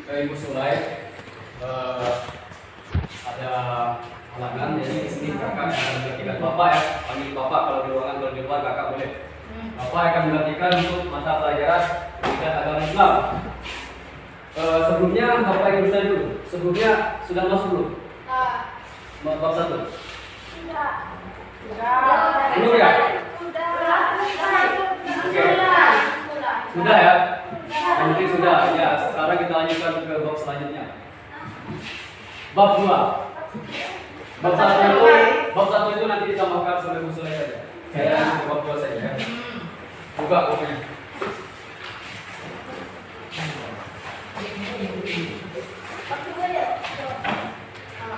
Ibu Sulai ada halangan, jadi di sini kakak akan menggantikan bapak ya, panggil bapak kalau di ruangan, kalau di luar kakak boleh. Bapak akan menggantikan untuk mata pelajaran pendidikan agama Islam. Sebelumnya bapak ingin bertanya dulu, sebelumnya sudah masuk belum? Bab 1? Belum ya? Oke. Sudah ya? Mungkin sudah. Ya, sekarang kita lanjutkan ke bab selanjutnya. Bab 2. Bab 1 itu nanti ditambahkan sampai selesai saja. Saya bab 2 saja ya. Buka bukunya.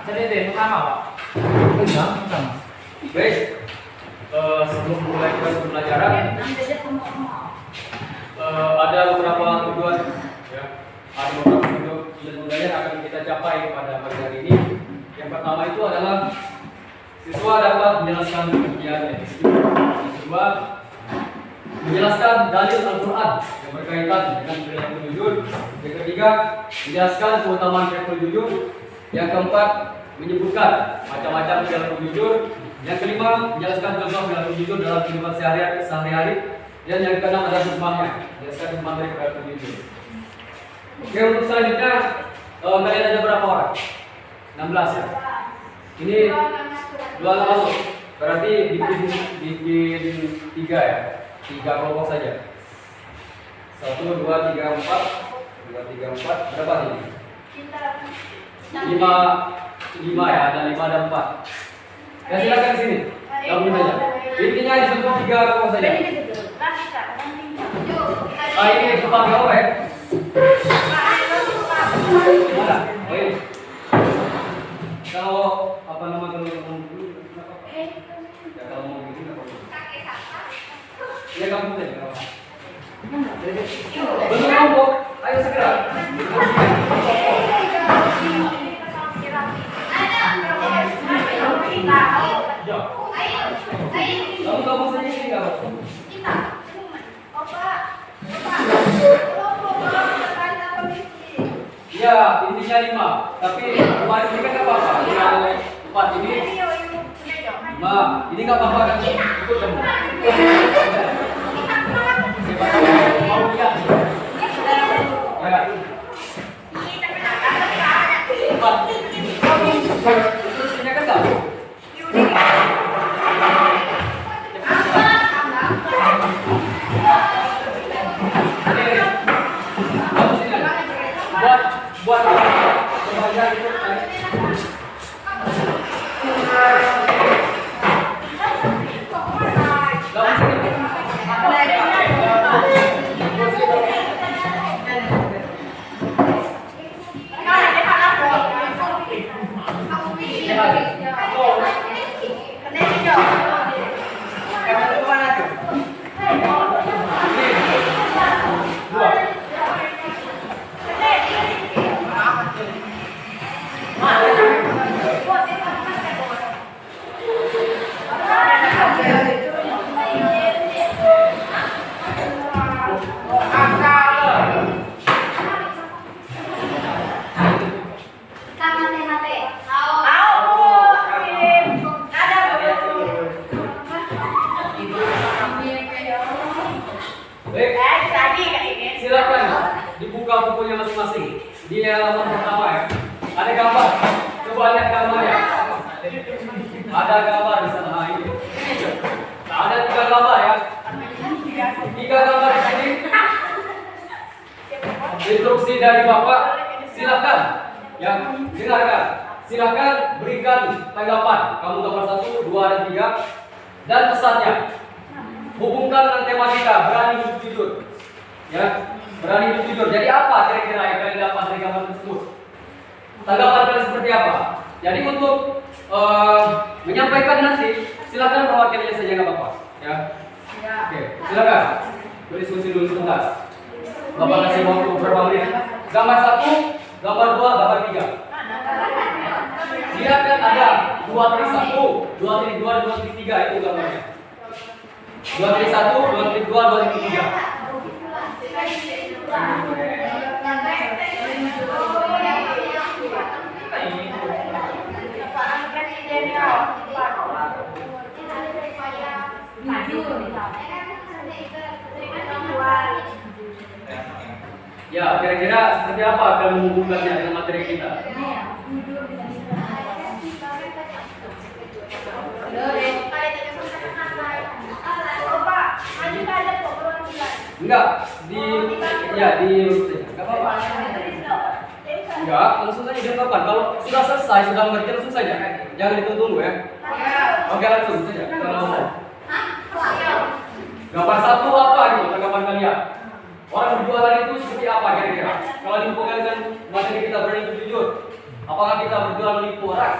Jadi itu pertama, Pak. Pertama. Baik. Sebelum mulai pembelajaran, ada beberapa tujuan ya. Ada beberapa tujuan yang akan kita capai pada pagi hari ini. Yang pertama itu adalah siswa dapat menjelaskan ujian medis. Yang kedua, menjelaskan dalil Al-Quran yang berkaitan dengan perilaku jujur. Yang ketiga, menjelaskan keutamaan perilaku jujur. Yang keempat, menyebutkan macam-macam perilaku jujur. Yang kelima, menjelaskan contoh perilaku jujur dalam kehidupan sehari-hari. Dan yang keenam adalah hikmahnya, menjelaskan hikmah dari perilaku jujur. Oke, untuk selanjutnya kalian ada berapa orang? 16 ya. Ini 2 nggak masuk. Berarti bikin 3 ya. 3 kelompok saja. 1, 2, 3, 4. 2, 3, 4. Berapa ini? 5 ya. Ada 5 dan 4. Ya silakan di sini. Gabung saja. Intinya disebut 3 kelompok saja. Ini sebagai apa ya? Mana? Oh ini. Kalau apa nama kalau ngomong dulu kenapa? Ya kalau mau begini nggak apa-apa. Ya kamu deh nggak apa-apa. Bentuk kelompok, ayo segera. Kamu sendiri nggak apa-apa. Ya, intinya 5. Tapi 4 ini kan nggak apa-apa. Yang 4 ini 5. Ini nggak apa-apa kan? Ikut kamu. Siapa tahu mau lihat. Ya. 4. Terus ini kan nggak? Buat pembelajaran itu silakan dibuka bukunya masing-masing. Di halaman pertama ya. Ada gambar. Coba lihat gambarnya. Ada gambar di sana ini. Nah, ada 3 gambar ya. 3 gambar di sini. Instruksi dari Bapak, silakan yang dengarkan. Silakan berikan tanggapan. Kamu gambar 1, 2, dan 3. Dan pesannya. Hubungkan dengan tematika berani hidup jujur. Ya, berani hidup jujur. Jadi apa kira-kira yang kalian dapat dari gambar tersebut? Tanggapan kalian seperti apa? Jadi untuk menyampaikan nanti, silakan perwakilannya saja nggak apa-apa. Ya. Oke, silakan berdiskusi dulu sebentar. Bapak kasih waktu beberapa menit. Gambar 1, gambar 2, gambar 3. Lihat kan ada 2-1, 2-2, 2-3 itu gambarnya. 2-1, 2-2, 2-3. Ya, kira-kira seperti apa akan menghubungkannya dengan materi kita? Enggak, enggak apa-apa. Enggak, langsung saja diungkapkan. Kalau sudah selesai, sudah mengerti langsung saja. Jangan ditunggu ya. Oke, langsung saja. Gambar satu apa gitu tanggapan kalian? Orang berjualan itu seperti apa kira-kira? Kalau dihubungkan dengan materi kita berani jujur, apakah kita berjual menipu orang?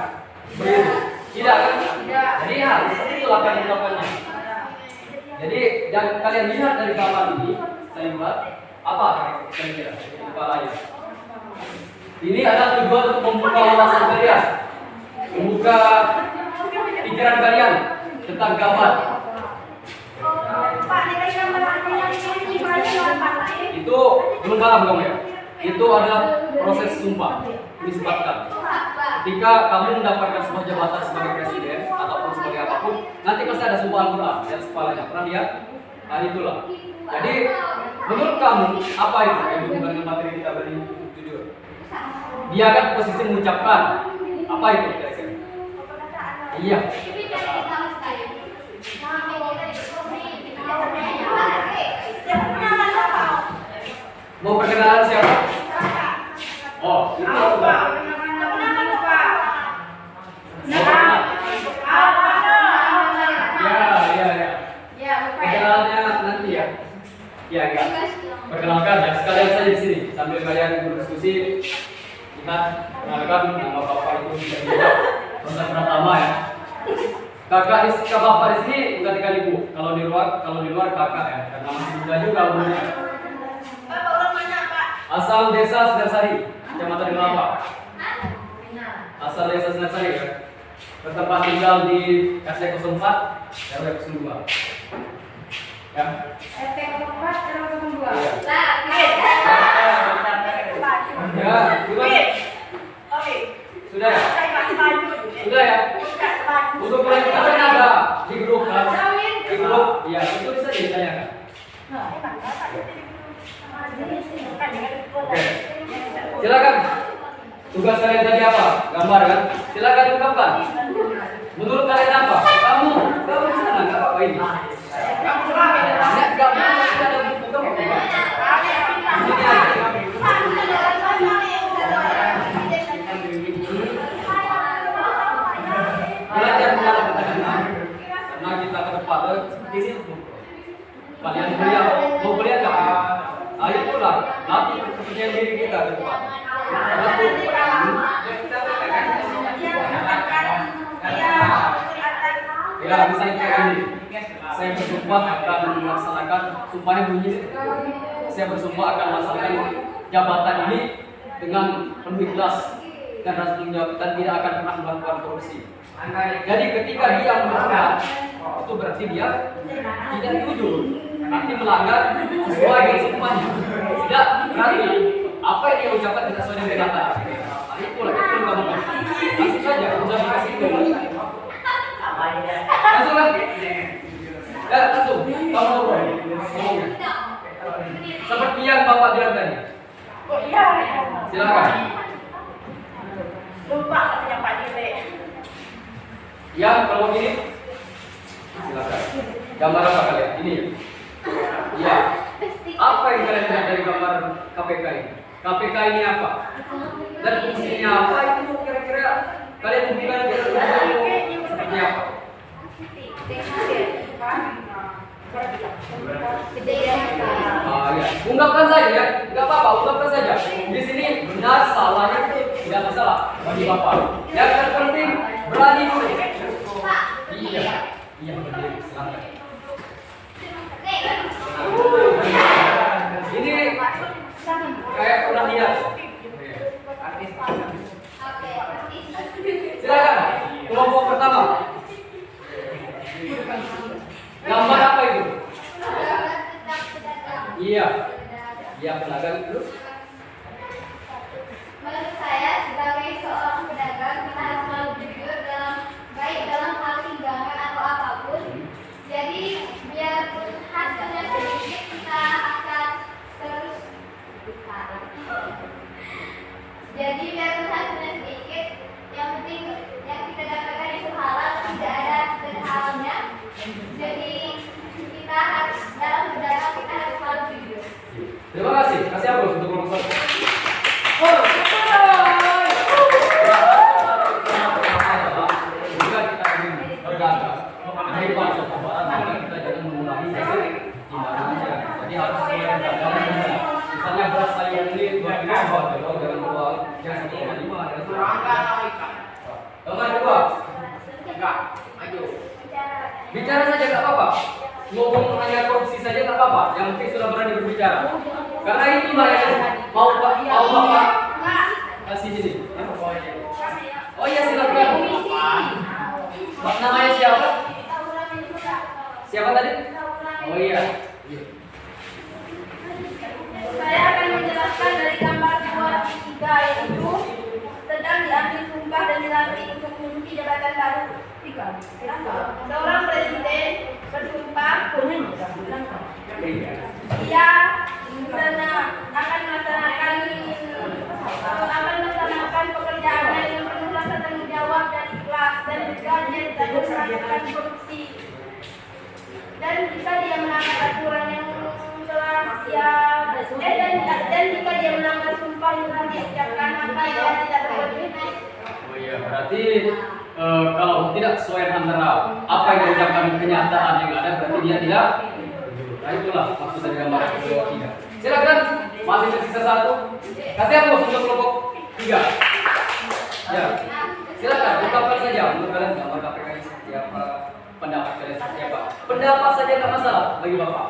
Begitu? Tidak kan? Jadi ya, seperti itulah tanggapannya. Jadi yang kalian lihat dari gambar ini, saya buat apa kira-kira? Kepalanya. Ini ada tujuan untuk membuka wawasan kalian, membuka pikiran kalian tentang gambar. Itu belum paham kamu ya? Itu adalah proses sumpah. Disebabkan ketika kamu mendapatkan sebuah jabatan sebagai presiden ataupun sebagai apapun, nanti pasti ada sumpah Al-Quran di atas kepalanya. Pernah lihat? Nah itulah. Jadi menurut kamu apa itu yang dihubungkan dengan materi kita beri jujur? Dia kan posisi mengucapkan apa itu kira-kira? Iya. Mau perkenalan siapa? Oh, itu sudah. Ya. Perkenalannya nanti ya. Ya. Perkenalkan ya, sekalian saja di sini sambil kalian berdiskusi. Lihat, perkenalkan nama bapak itu bisa dilihat. Proses pertama ya. Kakak bapak di sini bukan 3000. Kalau di luar kakak ya, karena masih muda juga umurnya. Asal desa Sedarsari, Kecamatan Kelapa. Asal desa Sedarsari ya. Bertempat tinggal di RT 04 RW 02. Ya. RT 04 RW 02. Ya, sudah ya? Sudah ya? Untuk pertanyaan ada di grup kan? Di grup, ya itu bisa ditanyakan. Oke. Silakan. Tugas kalian tadi apa? Gambar kan? Silakan ungkapkan. Menurut kalian apa? Kamu di sana nggak apa-apa ini. Nggak ada buku kamu. Ini aja. Belajar karena kita ke depan seperti ini. Kalian mau kuliah nggak? Ayo pulang, nanti kepercayaan diri kita ke depan. Ya, misalnya kayak ini, saya bersumpah akan melaksanakan sumpahnya bunyi. Saya bersumpah akan melaksanakan jabatan ini dengan penuh ikhlas dan rasa tanggung jawab dan tidak akan pernah melakukan korupsi. Jadi ketika dia melakukan, itu berarti dia tidak jujur, nanti melanggar sesuai dengan sumpahnya. Tidak berarti apa yang dia ucapkan tidak sesuai dengan kenyataan. Nah, itulah itu kamu langsung saja sudah dikasih itu. Langsung kan? Ya langsung. Kamu ngobrol. Seperti yang Bapak bilang tadi. Silakan. Lupa katanya Pak Dile. Ya, kalau begini silakan. Gambar apa kalian? Ini. Ya. Apa yang kalian lihat dari gambar KPK ini? KPK ini apa? Dan fungsinya apa itu kira-kira kalian hubungkan dengan seperti apa? Ya. Ungkapkan saja ya, nggak apa-apa, ungkapkan saja. Di sini benar salahnya tidak masalah bagi Bapak. Yang terpenting berani dulu. Iya, berdiri, silakan. Ini kayak pernah lihat. Silakan, kelompok pertama. Gambar apa itu? Iya, pedagang itu. Menurut saya sebagai seorang pedagang kita harus selalu jujur baik dalam hal timbangan atau apapun. Jadi biar hasilnya sedikit kita akan terus Jadi biar hasilnya sedikit, yang penting yang kita dapatkan itu halal, tidak ada terhalangnya. Jadi kita harus dalam berdagang kita harus selalu jujur. Terima kasih. Kasih aplaus untuk kelompok 1. Jika kita ingin berdagang, dari pasar kebaran, maka kita jangan mengulangi hasil tindakannya. Jadi harus sesuai dengan dagangannya. Misalnya beras sayur ini 2 kilo buat telur dengan uang yang 1,5 ada Nomor 2. Enggak, maju. Bicara saja nggak apa-apa. Ngomong hanya korupsi saja nggak apa-apa. Yang penting sudah berani berbicara. Karena ini mah yang mau Bapak kasih sini. Oh iya silakan. Namanya siapa? Siapa tadi? Oh iya. Saya akan menjelaskan dari gambar 2-3 yaitu sedang diambil sumpah dan dilantik untuk mengisi jabatan baru. 3. Seorang presiden bersumpah ia akan melaksanakan pekerjaannya dengan penuh rasa tanggung jawab dan ikhlas dan juga dia tidak melakukan korupsi. Dan jika dia melanggar aturan yang telah dan jika dia melanggar sumpah yang telah diucapkan maka dia tidak berbuat. Oh iya, berarti kalau tidak sesuai antara apa yang diucapkan kenyataan yang ada, berarti dia tidak. Nah itulah maksud dari gambar kedua 3. Silakan, masih tersisa 1. Kasih aku untuk kelompok 3. Ya, silakan ungkapkan saja untuk kalian gambar KPK ini seperti apa, pendapat kalian seperti apa. Pendapat saja tidak masalah bagi Bapak.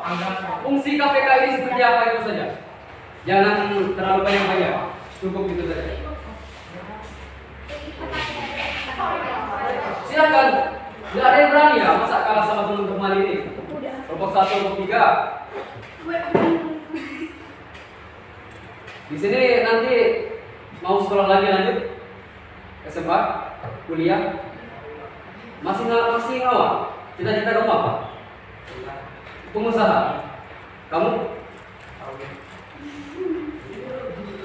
Fungsi KPK ini seperti apa itu saja. Jangan terlalu banyak-banyak. Cukup itu saja. Silakan. Tidak ada yang berani ya masa kalah sama teman-teman ini. Kelompok 1, kelompok 3. Di sini nanti mau sekolah lagi lanjut SMA, kuliah. Masih ngawal. Cita-cita kamu apa? Pengusaha. Kamu?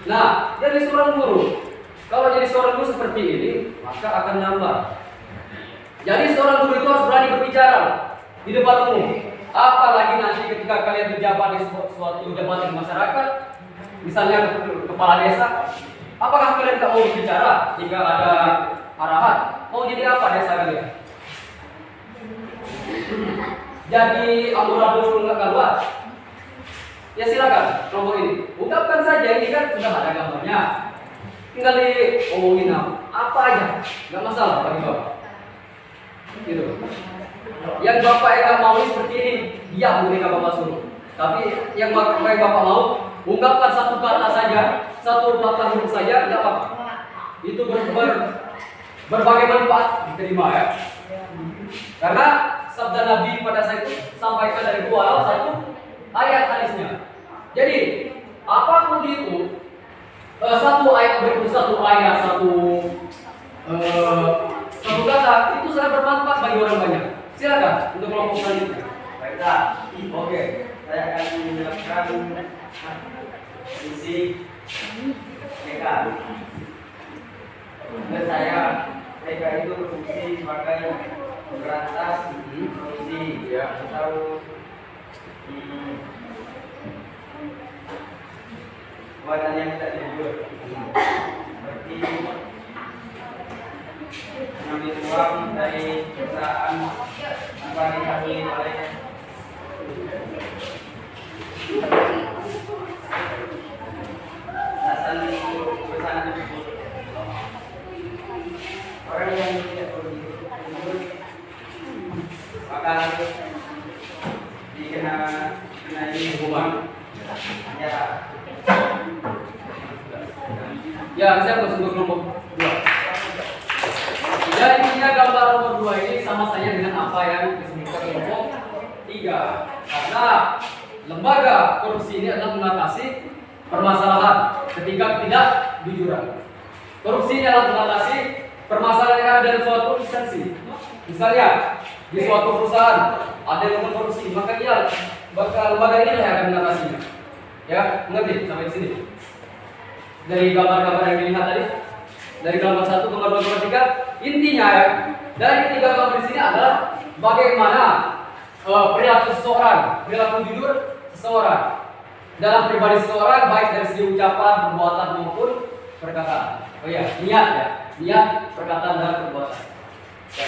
Nah, jadi seorang guru. Kalau jadi seorang guru seperti ini, maka akan nambah. Jadi seorang guru itu harus berani berbicara di depan umum. Apalagi nanti ketika kalian berjabat di suatu jabatan masyarakat, misalnya kepala desa, apakah kalian tak mau berbicara jika ada arahan? Mau jadi apa desa kalian? Jadi amburadul nggak keluar? Ya silakan kelompok ini. Ungkapkan saja, ini kan sudah ada gambarnya. Tinggal diomongin apa aja, nggak masalah bagi Bapak. Gitu. Yang Bapak yang mau seperti ini, diam ketika Bapak suruh. Tapi yang Bapak mau, ungkapkan satu kata saja, satu patah huruf saja, tidak apa-apa. Itu berbagai manfaat diterima ya. Karena sabda Nabi pada saat itu sampaikan dari walau satu ayat hadisnya. Jadi apapun itu satu ayat berikut satu ayat satu kata itu sangat bermanfaat bagi orang banyak. Silakan untuk kelompok selanjutnya. Baiklah, oke. Saya akan menjelaskan fungsi TK. Menurut saya TK itu berfungsi sebagai memberantas korupsi atau perbuatan yang tidak jujur, seperti mengambil uang dari perusahaan tanpa diketahui oleh atasan perusahaan tersebut. Orang yang tidak berjujur maka harus dikenai hukuman penjara. Ya, saya harus untuk kelompok 2. Jadi intinya gambar nomor 2 ini sama saja dengan apa yang disebutkan kelompok 3. Karena lembaga korupsi ini adalah mengatasi permasalahan ketika tidak jujuran. Korupsi ini adalah mengatasi permasalahan yang ada dalam suatu instansi. Misalnya di suatu perusahaan ada yang melakukan korupsi, maka lembaga ini yang akan mengatasinya. Ya, mengerti sampai di sini. dari gambar-gambar yang dilihat tadi, dari gambar 1, gambar 2, gambar 3, intinya ya, dari ketiga gambar di sini adalah bagaimana perilaku seseorang, perilaku jujur seseorang dalam pribadi seseorang, baik dari segi ucapan, perbuatan maupun perkataan. Oh iya, niat ya, niat, perkataan dan perbuatan. Ya.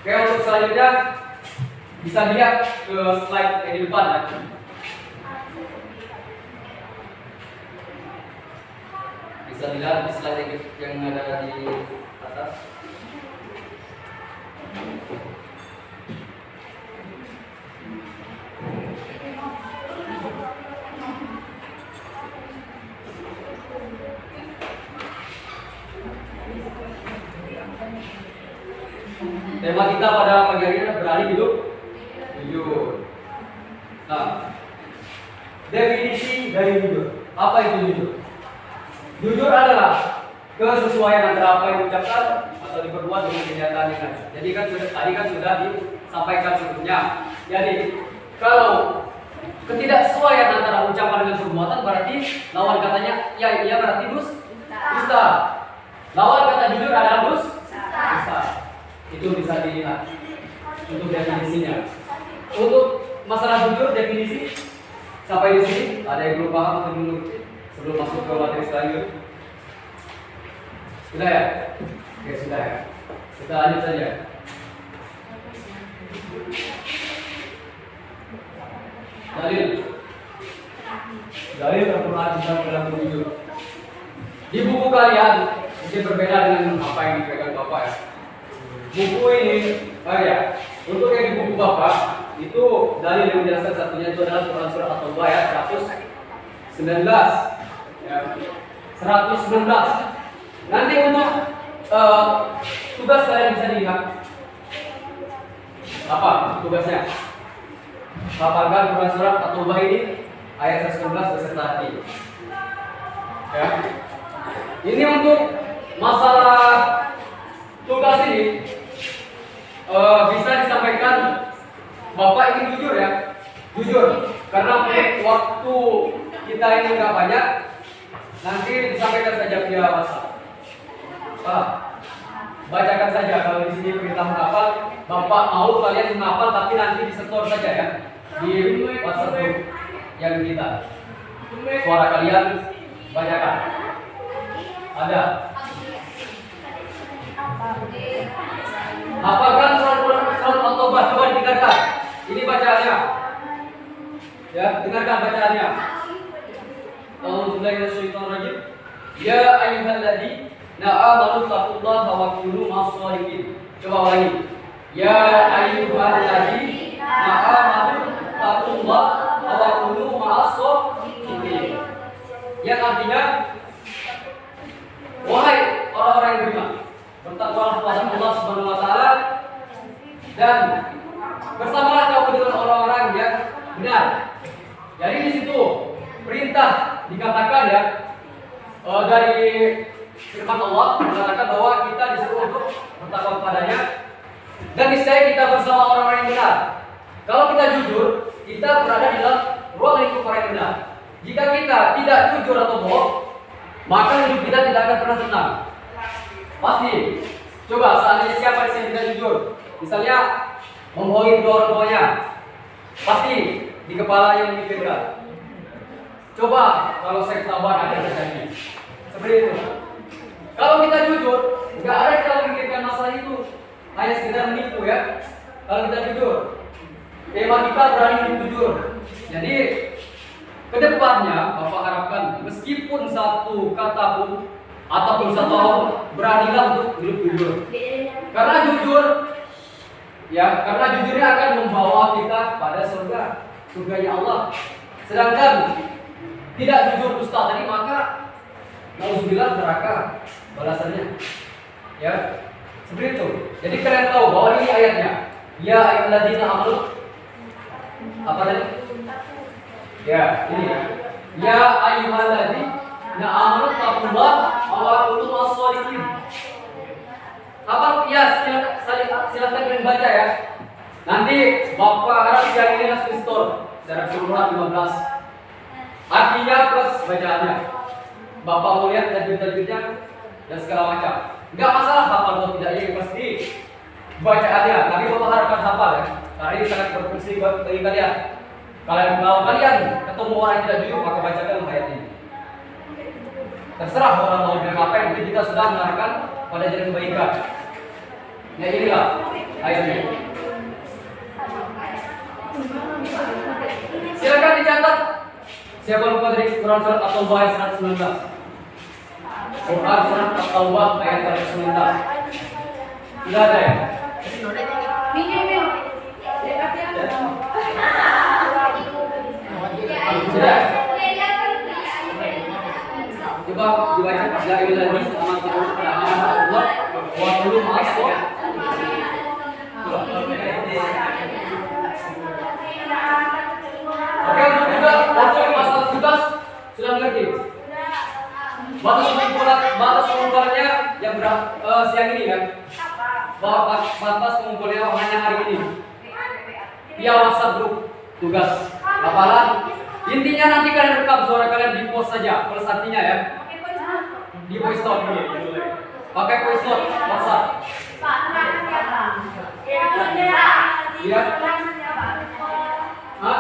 Oke, untuk selanjutnya bisa lihat ke slide yang di depan ya. Bisa dilihat di slide yang ada di atas. Tema kita pada pagi hari ini berani hidup jujur. Nah, definisi dari jujur. Apa itu jujur? Jujur adalah kesesuaian antara apa yang diucapkan atau diperbuat dengan kenyataan yang ada. Jadi tadi kan sudah disampaikan sebelumnya. Jadi kalau ketidaksesuaian antara ucapan dengan perbuatan berarti lawan katanya ya iya berarti dusta. Lawan kata jujur adalah dusta. Itu bisa dilihat untuk definisinya. Untuk masalah jujur definisi sampai di sini ada yang belum paham atau belum ngerti sebelum masuk ke materi selanjutnya? Sudah ya? Oke, sudah ya. Kita lanjut saja. Dalil Al-Quran tentang perilaku jujur. Di buku kalian mungkin berbeda dengan apa yang dipegang Bapak ya. Buku ini, untuk yang di buku Bapak itu dalil yang menjelaskan satunya itu adalah Quran surah At-Taubah ayat 119. Ya. 119. Nanti untuk tugas kalian bisa dilihat. Apa tugasnya? Hafalkan Quran surah At-Taubah ini ayat 119 beserta arti. Ya. Ini untuk masalah tugas ini bisa disampaikan Bapak ingin jujur ya, jujur karena waktu kita ini nggak banyak, nanti disampaikan saja via WhatsApp. Bacakan saja kalau di sini perintah menghafal, Bapak mau kalian menghafal tapi nanti disetor saja ya di WhatsApp group yang kita. Suara kalian bacakan. Ada. Hafalkan surat At-Taubah, coba dengarkan. Ini bacaannya. Ya, dengarkan bacaannya. A'udzubillahi minasyaitonir rajim. Ya ayyuhalladzina amanu taqullaha wa kunu ma'as-shadiqin. Coba ulangi. Ya ayyuhalladzina amanu taqullaha wa kunu ma'as-shadiqin. Yang artinya wahai orang-orang yang beriman, bertakwalah kepada Allah Subhanahu wa taala dan bersamalah kamu dengan orang-orang yang benar. Jadi di situ perintah dikatakan ya dari firman Allah mengatakan bahwa kita disuruh untuk bertakwa kepadanya dan niscaya kita bersama orang-orang yang benar. Kalau kita jujur, kita berada di dalam ruang lingkup orang yang benar. Jika kita tidak jujur atau bohong, maka hidup kita tidak akan pernah tenang. Pasti. Coba seandainya siapa yang tidak jujur, misalnya membohongi kedua orang tuanya, pasti di kepala yang memikirkan. Coba kalau seks taban ada terjadi seperti itu. Kalau kita jujur, nggak ada kita memikirkan masalah itu, hanya sekedar menipu ya. Kalau kita jujur, tema kita berani hidup jujur. Jadi kedepannya Bapak harapkan meskipun satu kata pun ataupun satu orang beranilah untuk hidup jujur. Karena jujur ya, karena jujurnya akan membawa kita pada surganya Allah. Sedangkan tidak jujur dusta tadi maka nauzubillah neraka balasannya. Ya, seperti itu. Jadi kalian tahu bahwa ini ayatnya. Ya ayyuhalladzina amanu apa tadi? Ya, ini ya. Ya ayyuhalladzina amanu taqullaha wa kunu ma'as-shadiqin. Apa? Ya, silakan kalian baca ya. Nanti Bapak harap yang ini langsung store secara keseluruhan 15. Artinya plus bacaannya. Bapak mau lihat tajwid-tajwidnya dan segala macam. Enggak masalah hafal atau tidak, ini pasti bacaannya. Tapi Bapak harapkan hafal ya, karena ini sangat berfungsi buat bagi kalian. Kalau kalian ketemu orang yang tidak jujur, maka bacakan ayat ini. Terserah orang mau bilang apa, yang penting kita sudah mengarahkan pada jalan kebaikan. Ya inilah ayatnya. Silakan dicatat. Siapa lupa dari Quran surat At-Taubah ayat 119. Quran surat At-Taubah ayat 119. Sudah ada ya? Sudah. Coba dibaca la ilaha illallah wa qulu ma'as. Oke, juga untuk masalah tugas sudah mengerti. Batas pengumpulannya yang siang ini kan? Batas pengumpulannya hanya hari ini. Via WhatsApp grup tugas hafalan. Intinya nanti kalian rekam suara kalian di post saja. Plus artinya ya. Di voice note. Pakai voice note WhatsApp. Iya. Hah?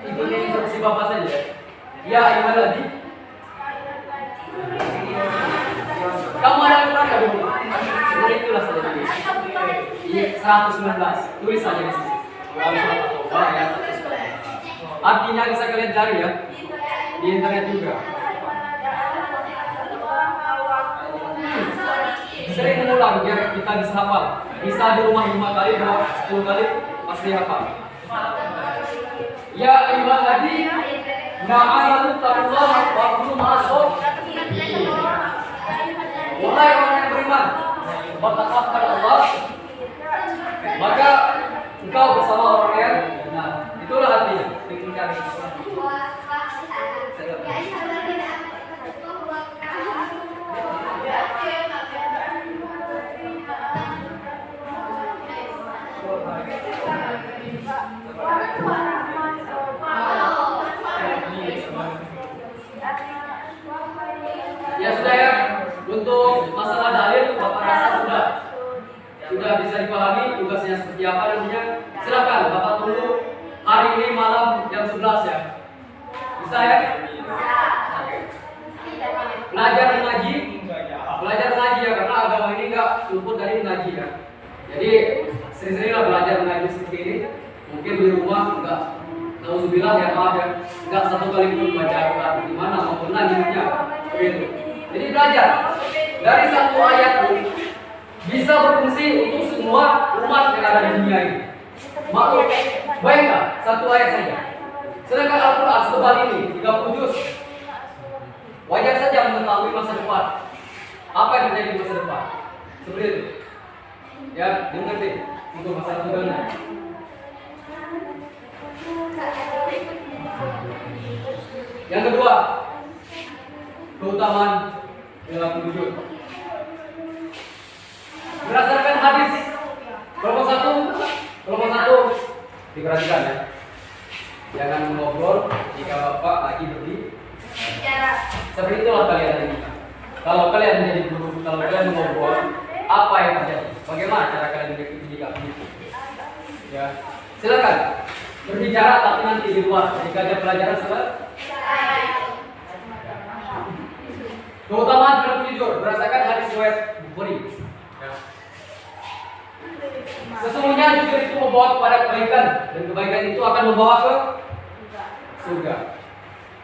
Ibunya instruksi bapak saja. Ya, gimana lagi? Kamu ada Quran nggak dulu? Nah, itulah saja tadi. 119. Tulis saja di sini. Artinya bisa kalian cari ya di internet juga. Sering mengulang biar kita bisa hafal. Bisa di rumah 5 kali, 10 kali pasti hafal. Ya ayyuhal ladzi na'amanu taqullaha wa kunu ma'as-shadiqin. Wahai orang yang beriman, bertakwa kepada Allah, maka engkau bersama orang yang benar. Itulah artinya. Ya sudah ya, untuk masalah dalil Bapak rasa sudah bisa dipahami tugasnya seperti apa nantinya. Silakan Bapak tunggu hari ini malam jam 11 ya. Bisa ya? Belajar mengaji ya, karena agama ini enggak luput dari mengaji ya. Jadi sering-seringlah belajar mengaji seperti ini. Mungkin di rumah enggak, nauzubillah ya, maaf ya, enggak satu kali pun baca Al-Quran di mana maupun najimnya begitu. Jadi belajar dari satu ayat pun bisa berfungsi untuk semua umat yang ada di dunia ini. Maklum, baiklah satu ayat saja. Sedangkan Al-Quran sebal ini 30 juz. Wajar saja mengetahui masa depan. Apa yang terjadi di masa depan? Seperti itu. Ya, dimengerti untuk masalah tunggalnya. Yang kedua, keutamaan dalam wujud. Berdasarkan hadis kelompok satu diperhatikan ya. Jangan ngobrol jika Bapak lagi berbicara. Seperti itulah kalian hari ini. Kalau kalian menjadi guru, kalau kalian ngobrol, apa yang terjadi? Bagaimana cara kalian mengikuti jika begitu? Ya, silakan berbicara tapi nanti di luar ketika ada pelajaran selesai. Keutamaan dalam jujur berdasarkan hadis riwayat Bukhari. Sesungguhnya jujur itu membawa kepada kebaikan dan kebaikan itu akan membawa ke surga.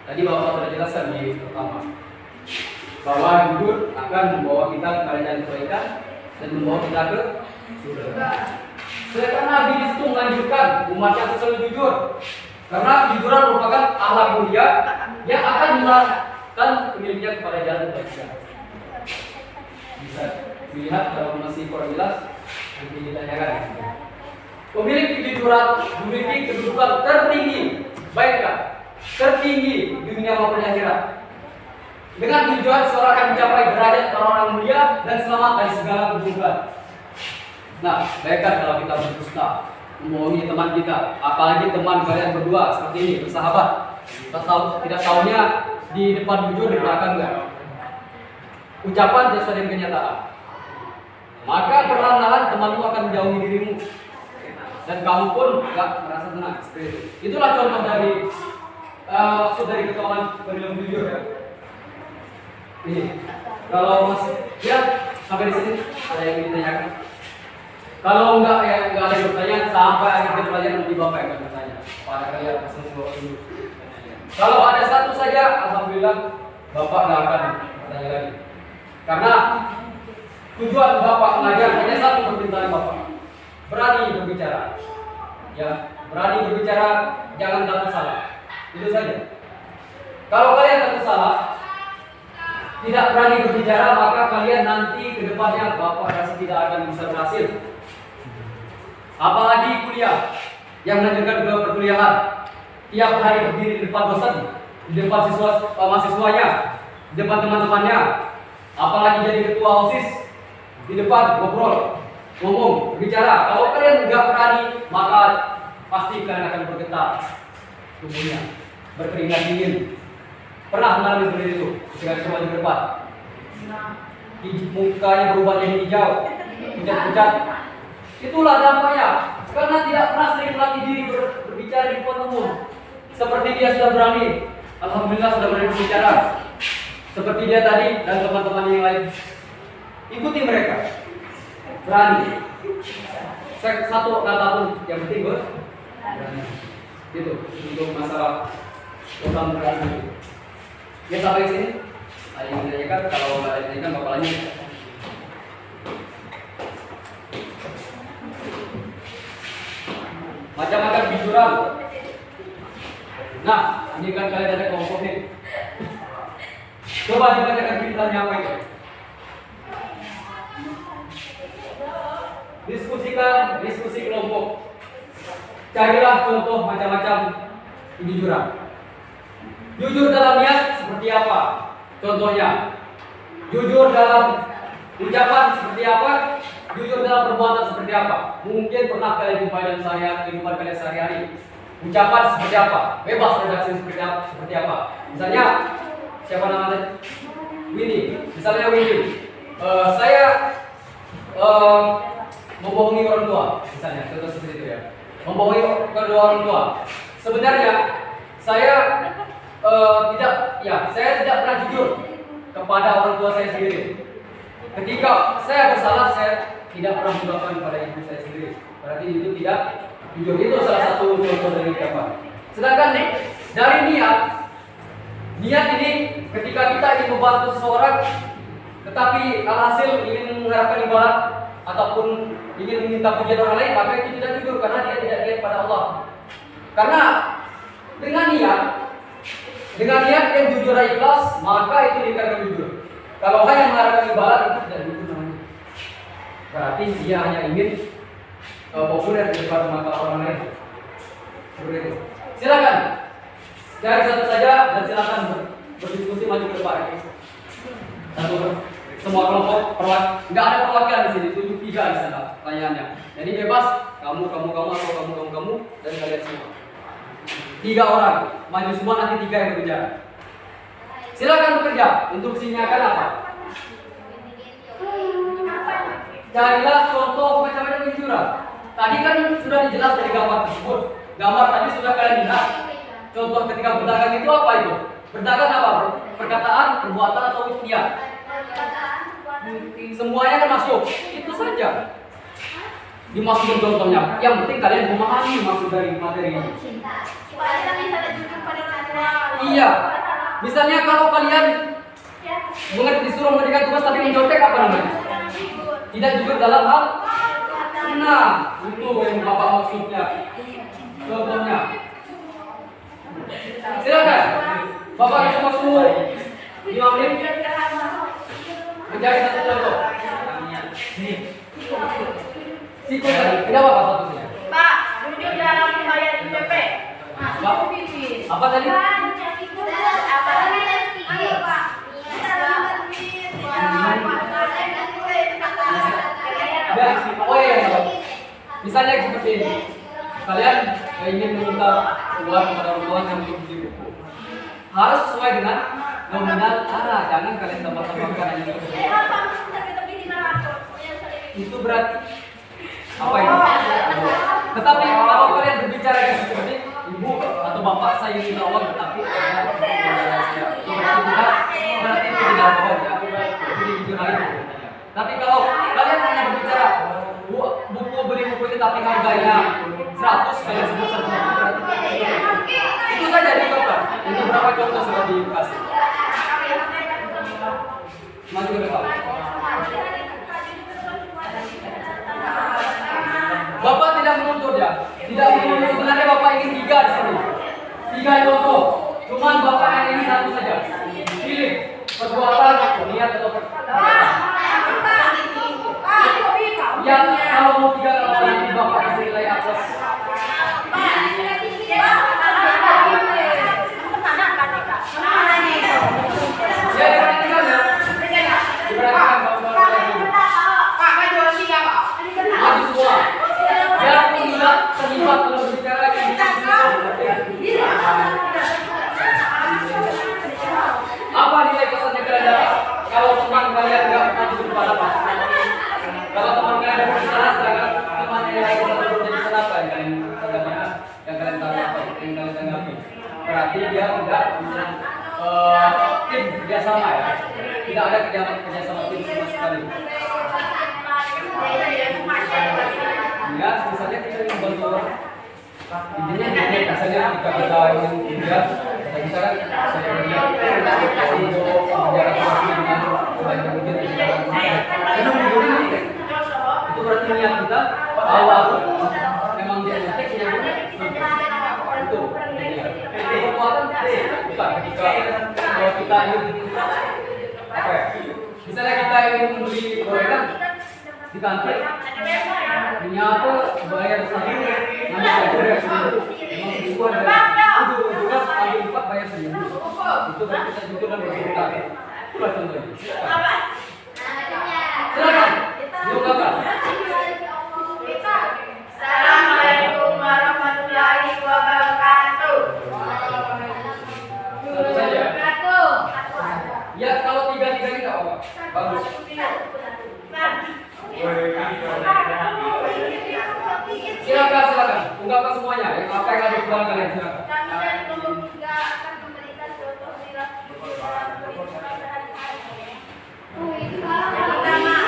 Tadi Bapak sudah jelaskan di pertama bahwa jujur akan membawa kita kepada jalan kebaikan dan membawa kita ke surga. Sedangkan Nabi itu menganjurkan umatnya untuk selalu jujur, karena kejujuran merupakan akhlak mulia yang akan mengarahkan pemiliknya kepada jalan kebaikan. Bisa dilihat kalau masih kurang jelas. Ditanyakan. Pemilik kejujuran memiliki kedudukan tertinggi, baiklah, tertinggi di dunia maupun akhirat. Dengan kejujuran seorang akan mencapai derajat orang mulia dan selamat dari segala keburukan. Nah, baiklah kalau kita berdusta, membohongi teman kita, apalagi teman kalian berdua seperti ini, bersahabat. Tidak tahunya di depan jujur, di belakang enggak. Ucapan sesuai dengan kenyataan. Maka perlahan-lahan temanmu akan menjauhi dirimu. Dan kamu pun enggak merasa tenang. Seperti itu. Itulah contoh dari maksud dari ketahuan berilmu jujur ya. Ini. Kalau masih ya sampai di sini ada yang ingin ditanyakan. Kalau enggak ya enggak ada yang bertanya sampai akhir pelajaran nanti Bapak yang akan bertanya pada kalian semua dulu. Kalau ada satu saja, alhamdulillah Bapak enggak akan bertanya lagi. Karena tujuan Bapak mengajar hanya satu, permintaan Bapak. Berani berbicara. Ya, berani berbicara, jangan takut salah. Itu saja. Kalau kalian takut salah, tidak berani berbicara, maka kalian nanti ke depannya Bapak rasa tidak akan bisa berhasil. Apalagi kuliah yang melanjutkan ke perkuliahan, tiap hari berdiri di depan dosen, di depan mahasiswanya, di depan teman-temannya, apalagi jadi ketua OSIS, di depan ngobrol, ngomong, berbicara. Kalau kalian nggak berani, maka pasti kalian akan bergetar tubuhnya, berkeringat dingin. Pernah mengalami seperti itu ketika semua di depan, mukanya berubah jadi hijau, pucat-pucat. Itulah dampaknya, karena tidak pernah sering melatih diri berbicara di depan umum. Seperti dia sudah berani, alhamdulillah sudah berani berbicara. Seperti dia tadi dan teman-teman yang lain, ikuti mereka, berani. Satu kata pun yang penting berani. Itu untuk masalah tentang berani. Ya sampai sini. Ada yang ditanyakan? Kalau nggak ada yang ditanyakan, Bapak lanjut. Macam-macam bijuran. Nah, ini kan kalian ada kelompok nih. Coba dibacakan ceritanya apa itu? Diskusi kelompok. Carilah contoh macam-macam kejujuran. Jujur dalam niat seperti apa? Contohnya, jujur dalam ucapan seperti apa? Jujur dalam perbuatan seperti apa? Mungkin pernah kalian jumpai dalam kehidupan kalian sehari-hari. Ucapan seperti apa? Bebas redaksi seperti apa? Misalnya, siapa namanya? Winnie. Misalnya Winnie. Saya membohongi orang tua. Misalnya, contoh seperti itu ya. Membohongi kedua orang tua. Sebenarnya saya tidak pernah jujur kepada orang tua saya sendiri. Ketika saya bersalah, saya tidak pernah mengungkapkan kepada ibu saya sendiri. Berarti itu tidak jujur. Itu salah satu contoh dari ucapan. Sedangkan dari niat ini ketika kita ingin membantu seseorang, tetapi alhasil ingin mengharapkan imbalan ataupun ingin meminta pujian orang lain, maka itu tidak jujur karena dia tidak niat pada Allah. Karena dengan niat yang jujur dan ikhlas, maka itu dikatakan jujur. Kalau hanya mengharapkan imbalan, itu tidak jujur namanya. Berarti dia hanya ingin populer di depan mata orang lain. Seperti itu. Silakan cari satu saja dan silakan berdiskusi maju ke depan. Satu semua kelompok nggak ada perwakilan di sini, tunjuk 3 di sana pertanyaannya. Jadi bebas kamu atau kamu dan kalian semua. 3 orang maju semua, nanti 3 yang berbicara. Silakan bekerja. Instruksinya akan apa? Carilah contoh macam-macam kejujuran. Tadi kan sudah dijelas dari gambar tersebut. Gambar tadi sudah kalian lihat. Contoh ketika berdagang itu apa itu? Berdagang apa? Perkataan, perbuatan atau ikhtiar? Semuanya kan masuk. Itu saja. Dimasukin contohnya. Yang penting kalian memahami maksud dari materi ini. Iya. Misalnya kalau kalian disuruh mengerjakan tugas tapi mencontek, apa namanya? Tidak jujur dalam hal. Nah, itu yang Bapak maksudnya. Contohnya. Silakan. Bapak bisa masuk 5 menit. Mencari satu contoh. Siku tadi. Kenapa Pak satu sih? Pak, jujur dalam membayar IPP. Pak, apa tadi? Oh iya. Misalnya seperti ini. Kalian ingin meminta uang kepada orang tua yang untuk beli buku. harus sesuai dengan nominal. Jangan kalian tambah-tambahkan yang itu. Itu berarti apa itu? Tetapi kalau kalian berbicara yang seperti ibu atau bapak saya minta uang, tetapi ada saudara saya, itu berarti itu tidak bohong ya. Jadi jujur itu. Tapi kalau kalian hanya berbicara buku beli buku itu tapi harganya 100 kalian sebut 100 berarti itu saja diungkapkan. Itu berapa contoh sudah dikasih? Maju ke depan. Bapak tidak menuntut ya, tidak menuntut. Sebenarnya Bapak ingin 3 di sini, 3 contoh. Cuman Bapak yang ingin 1 saja. Pilih perbuatan, niat atau yang kalau mau 3 kalau nanti Bapak kasih nilai atas. Ya diperhatikan ya. Diperhatikan Bapak. Pak, maju tiga, Pak. Maju semua. Biarpun tidak terlibat kalau berbicara apa nilai pesannya kalian dapat? Kalau teman kalian nggak maju di depan apa? Kalau teman kalian ada berbicara, sedangkan teman yang lain satu berbicara apa yang kalian tanggapi? Yang kalian tanggapi? Berarti dia tidak tim kerjasama ya? Tidak ada kerjasama tim sama sekali. Ya, misalnya kita ingin bantu orang. Intinya misalnya jika kita ingin lihat, kita kan saya lihat untuk menjaga situasi dengan banyak mungkin itu berarti niat kita awal memang dia ngetik yang itu kekuatan bukan ketika kalau kita ingin apa ya, misalnya kita ingin membeli gorengan di kantin ternyata bayar 1 nanti saya bayar 1 memang ada ujung-ujungnya ambil 4 bayar 1.000 itu berarti kita jujur dan berhutang. Itulah contohnya. Silakan diungkapkan. Assalamualaikum warahmatullahi wabarakatuh. Satu saja. Ya kalau 3-3 ini nggak apa-apa. Bagus. Silakan. Ungkapkan semuanya. Yang apa yang ada di kepala kalian silakan. Kami dari kelompok 3 akan memberikan contoh perilaku dalam kehidupan sehari-hari. Pertama,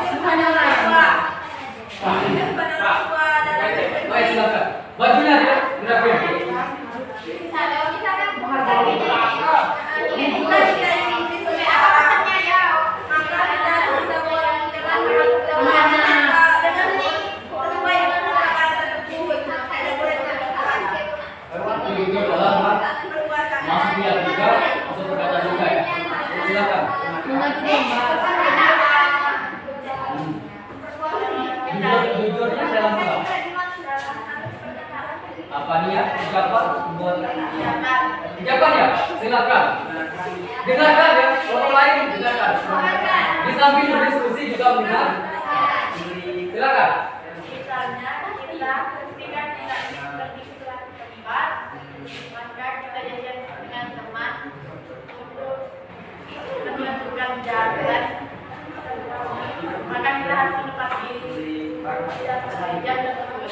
kepada orang tua. Kepada orang tua dalam Baik, silakan. Bajunya dia gerakin. Masuk dia juga, masuk berkata juga ya. Silakan. Jujurnya dalam hal apa nih ya? Ucapan buat ucapan ya? Silakan. Dengarkan ya, orang lain dengarkan. Di samping berdiskusi juga benar. Silakan. Misalnya kita ketika kita ingin pergi ke suatu tempat, maka kita jajan dengan teman untuk menentukan jalan. Maka kita harus menepati jam tersebut.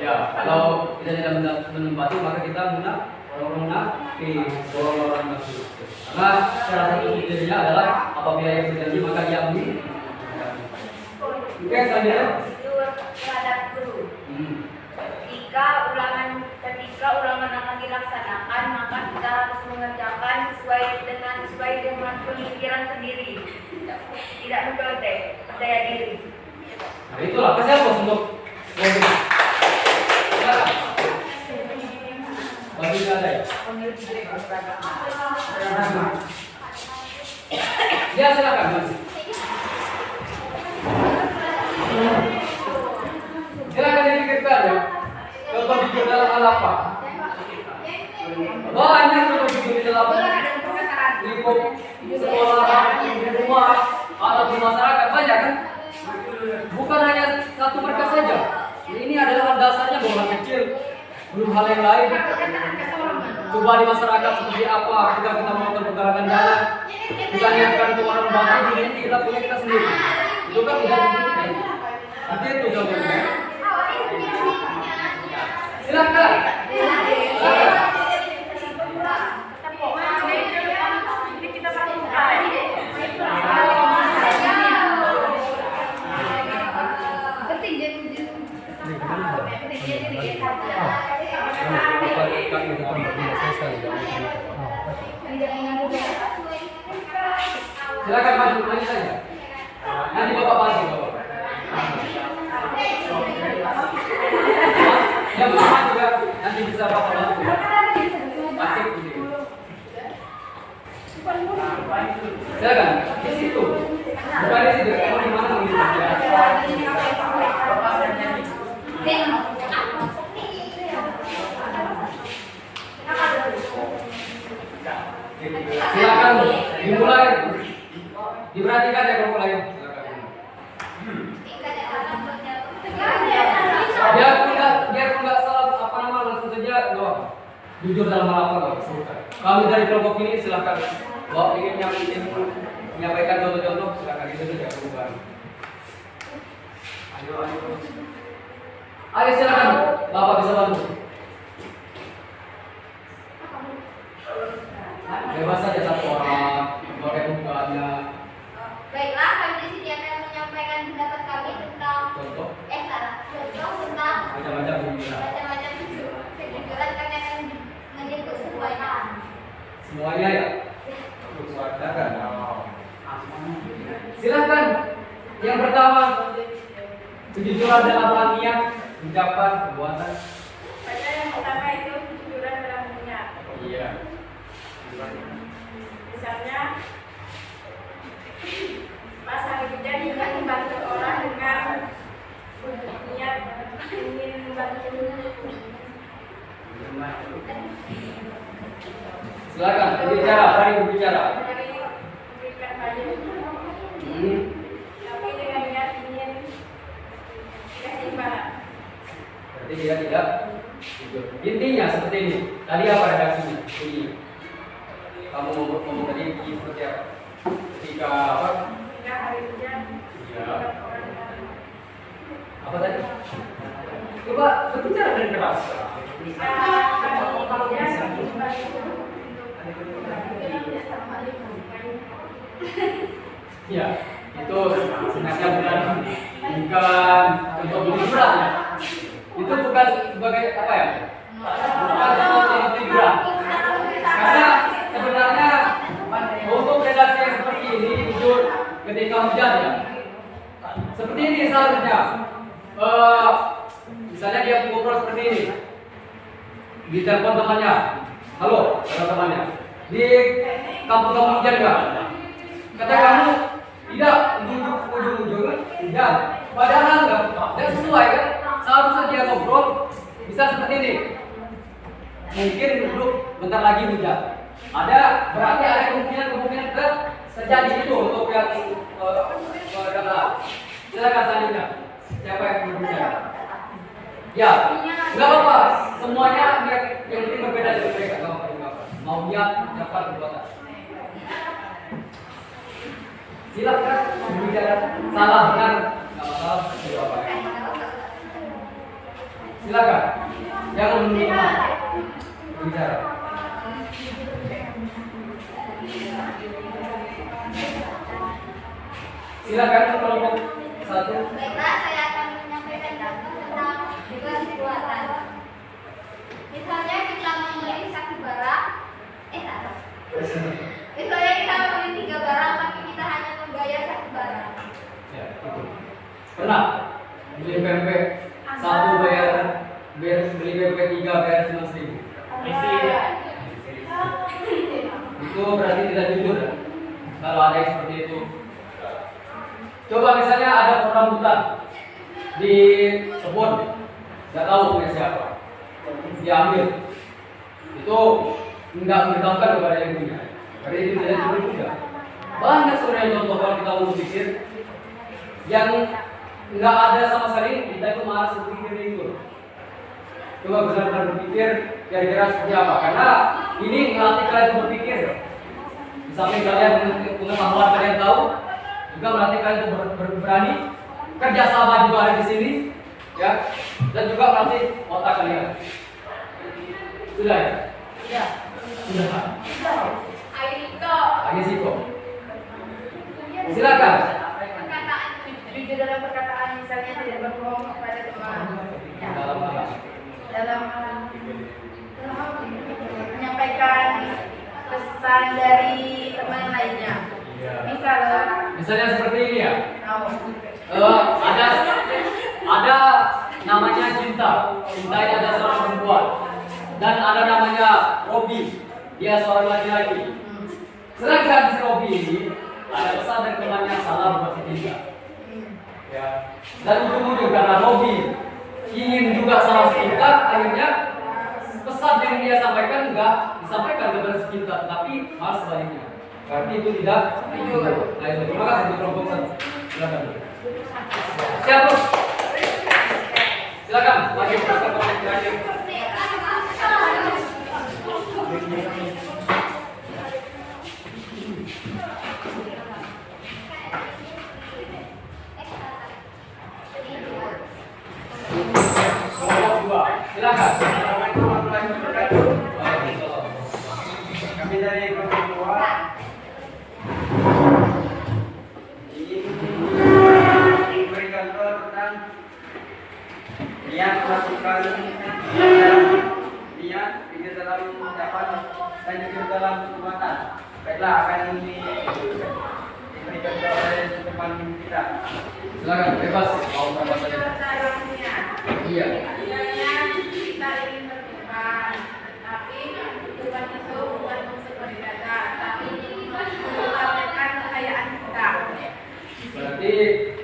Ya, kalau kita tidak menempati maka kita menafiki orang tersebut. Karena salah satu kriteria adalah apabila yang berjanji maka dia ambil. Oke, selanjutnya. Terhadap guru. Ketika ulangan akan dilaksanakan, maka kita harus mengerjakan sesuai dengan pemikiran sendiri, tidak mengkeledek, percaya diri. Nah, itulah kasih apa untuk ngomong. Bagi ada ya. Ya silakan Mas. Silakan dipikirkan ya. Contoh bikin dalam hal apa? Banyak contoh bikin di dalam lingkup sekolah, di rumah, atau di masyarakat banyak kan? Bukan hanya satu berkas saja. Ini adalah hal dasarnya bahwa hal kecil, belum hal yang lain. coba di masyarakat seperti apa ketika kita melakukan penggalangan dana. Kita niatkan untuk orang bantu, ini kita punya kita sendiri. Itu kan tidak mungkin. Seperti itu jawabannya. Silakan. Silakan maju saja. Nanti Bapak bantu Bapak. Yang pertama juga nanti bisa Bapak bantu. Aktif ini. Silakan di situ. Bukan di situ. Kamu di mana ini? Silakan dimulai. Diperhatikan ya kalau mulai. Biar nggak salah apa nama langsung saja doa. Jujur dalam hal apa sebutkan. Kami dari kelompok ini silakan. Kalau ingin menyampaikan contoh-contoh silakan itu saja perubahan. Ayo silakan, Bapak bisa bantu. Bebas saja satu orang, boleh bukannya. Baiklah, kami di sini akan menyampaikan pendapat kami tentang Contoh tentang macam-macam pikiran. macam-macam pikiran kami akan menyentuh semuanya. Semuanya ya. Untuk silakan. Silakan. Yang pertama, kejujuran dalam niat, ucapan, perbuatan. Pada yang pertama itu kejujuran dalam niat. Iya. Misalnya pas hari kerja ingin membantu orang dengan niat ingin membantu. Silakan berbicara, mari berbicara. Dari memberikan banyak, tapi dengan niat ingin kasih imbalan. Berarti dia tidak jujur. Intinya seperti ini. Tadi apa redaksinya? Ini. Kamu ngomong tadi seperti apa? Ketika apa? Ketika hari kerja Ya. orang dengan Apa tadi? Coba berbicara dengan keras. bisa kalau dia Ya, itu sebenarnya bukan untuk hiburan ya. Itu bukan sebagai apa ya? Bukan untuk hiburan. Karena sebenarnya untuk redaksi yang seperti ini jujur ketika hujan ya. Seperti ini seharusnya. Misalnya dia ngobrol seperti ini. Di telepon temannya. Halo, kata temannya. Di kampung kamu hujan enggak? Kata kamu tidak ujung-ujung hujan. Padahal enggak sesuai kan? Seharusnya dia ngobrol bisa seperti ini. Mungkin dulu bentar lagi hujan. Berarti ada kemungkinan terjadi itu untuk yang silakan selanjutnya. Siapa yang berbicara? Ya, enggak apa-apa. Semuanya yang penting berbeda dari mereka. Enggak apa-apa. Mau niat, dapat perbuatan. Silakan berbicara. Salah benar, enggak masalah. Tidak apa-apa. Silakan. Jangan menunggu berbicara. Silakan kelompok satu. Baiklah, saya akan menyampaikan tentang perbuatan. Misalnya kita membeli satu barang, misalnya kita membeli 3 barang, tapi kita hanya membayar 1 barang. Ya, itu. Pernah beli pempek satu beli pempek 3 bayar cuma 1.000. Itu berarti tidak jujur ya? Kalau ada yang seperti itu. Coba misalnya ada program hutan di kebun, nggak tahu punya siapa, diambil, itu nggak memberitahukan kepada yang punya. Karena itu tidak jujur juga. Banyak sebenarnya contoh kalau kita mau berpikir yang nggak ada sama sekali, kita itu malas berpikir itu. Coba benar-benar berpikir Kira-kira seperti apa? Karena ini melatih kalian untuk berpikir. Di samping kalian pengetahuan kalian tahu, juga melatih kalian untuk berani kerja sama juga ada di sini, ya, dan juga melatih otak kalian. Sudah ya? Ya. Sudah. Ayo Siko. Silakan. perkataan Jujur dalam perkataan, misalnya tidak berbohong kepada teman. Ya. Dalam menyampaikan pesan dari teman lainnya. Misalnya seperti ini ya. Tahu. Ada namanya Cinta. Cinta ini ada seorang perempuan. Dan ada namanya Robi. Dia seorang laki-laki. Sedangkan si Robi ini ada pesan dari temannya salah buat si Cinta. Ya. Dan ujung-ujung karena Robi ingin juga sama si Cinta, akhirnya pesan yang dia sampaikan enggak disampaikan kepada si Cinta, tapi malah sebaliknya. Berarti itu tidak jujur. Nah, itu. Terima kasih untuk kelompok satu. Silakan. Siap, Bos. Silakan. Lagi kelompok terakhir. Kelompok dua. Silakan. Kami dari kelompok 2 ingin memberikan contoh tentang niat melakukan niat pikir dalam ucapan dan jujur dalam perbuatan. Baiklah, akan diberi contoh oleh teman kita. Silakan, bebas. Mau apa saja. Iya. kita ingin berteman, tapi Tuhan itu bukan untuk beribadah, tapi mengutamakan kekayaan kita. Berarti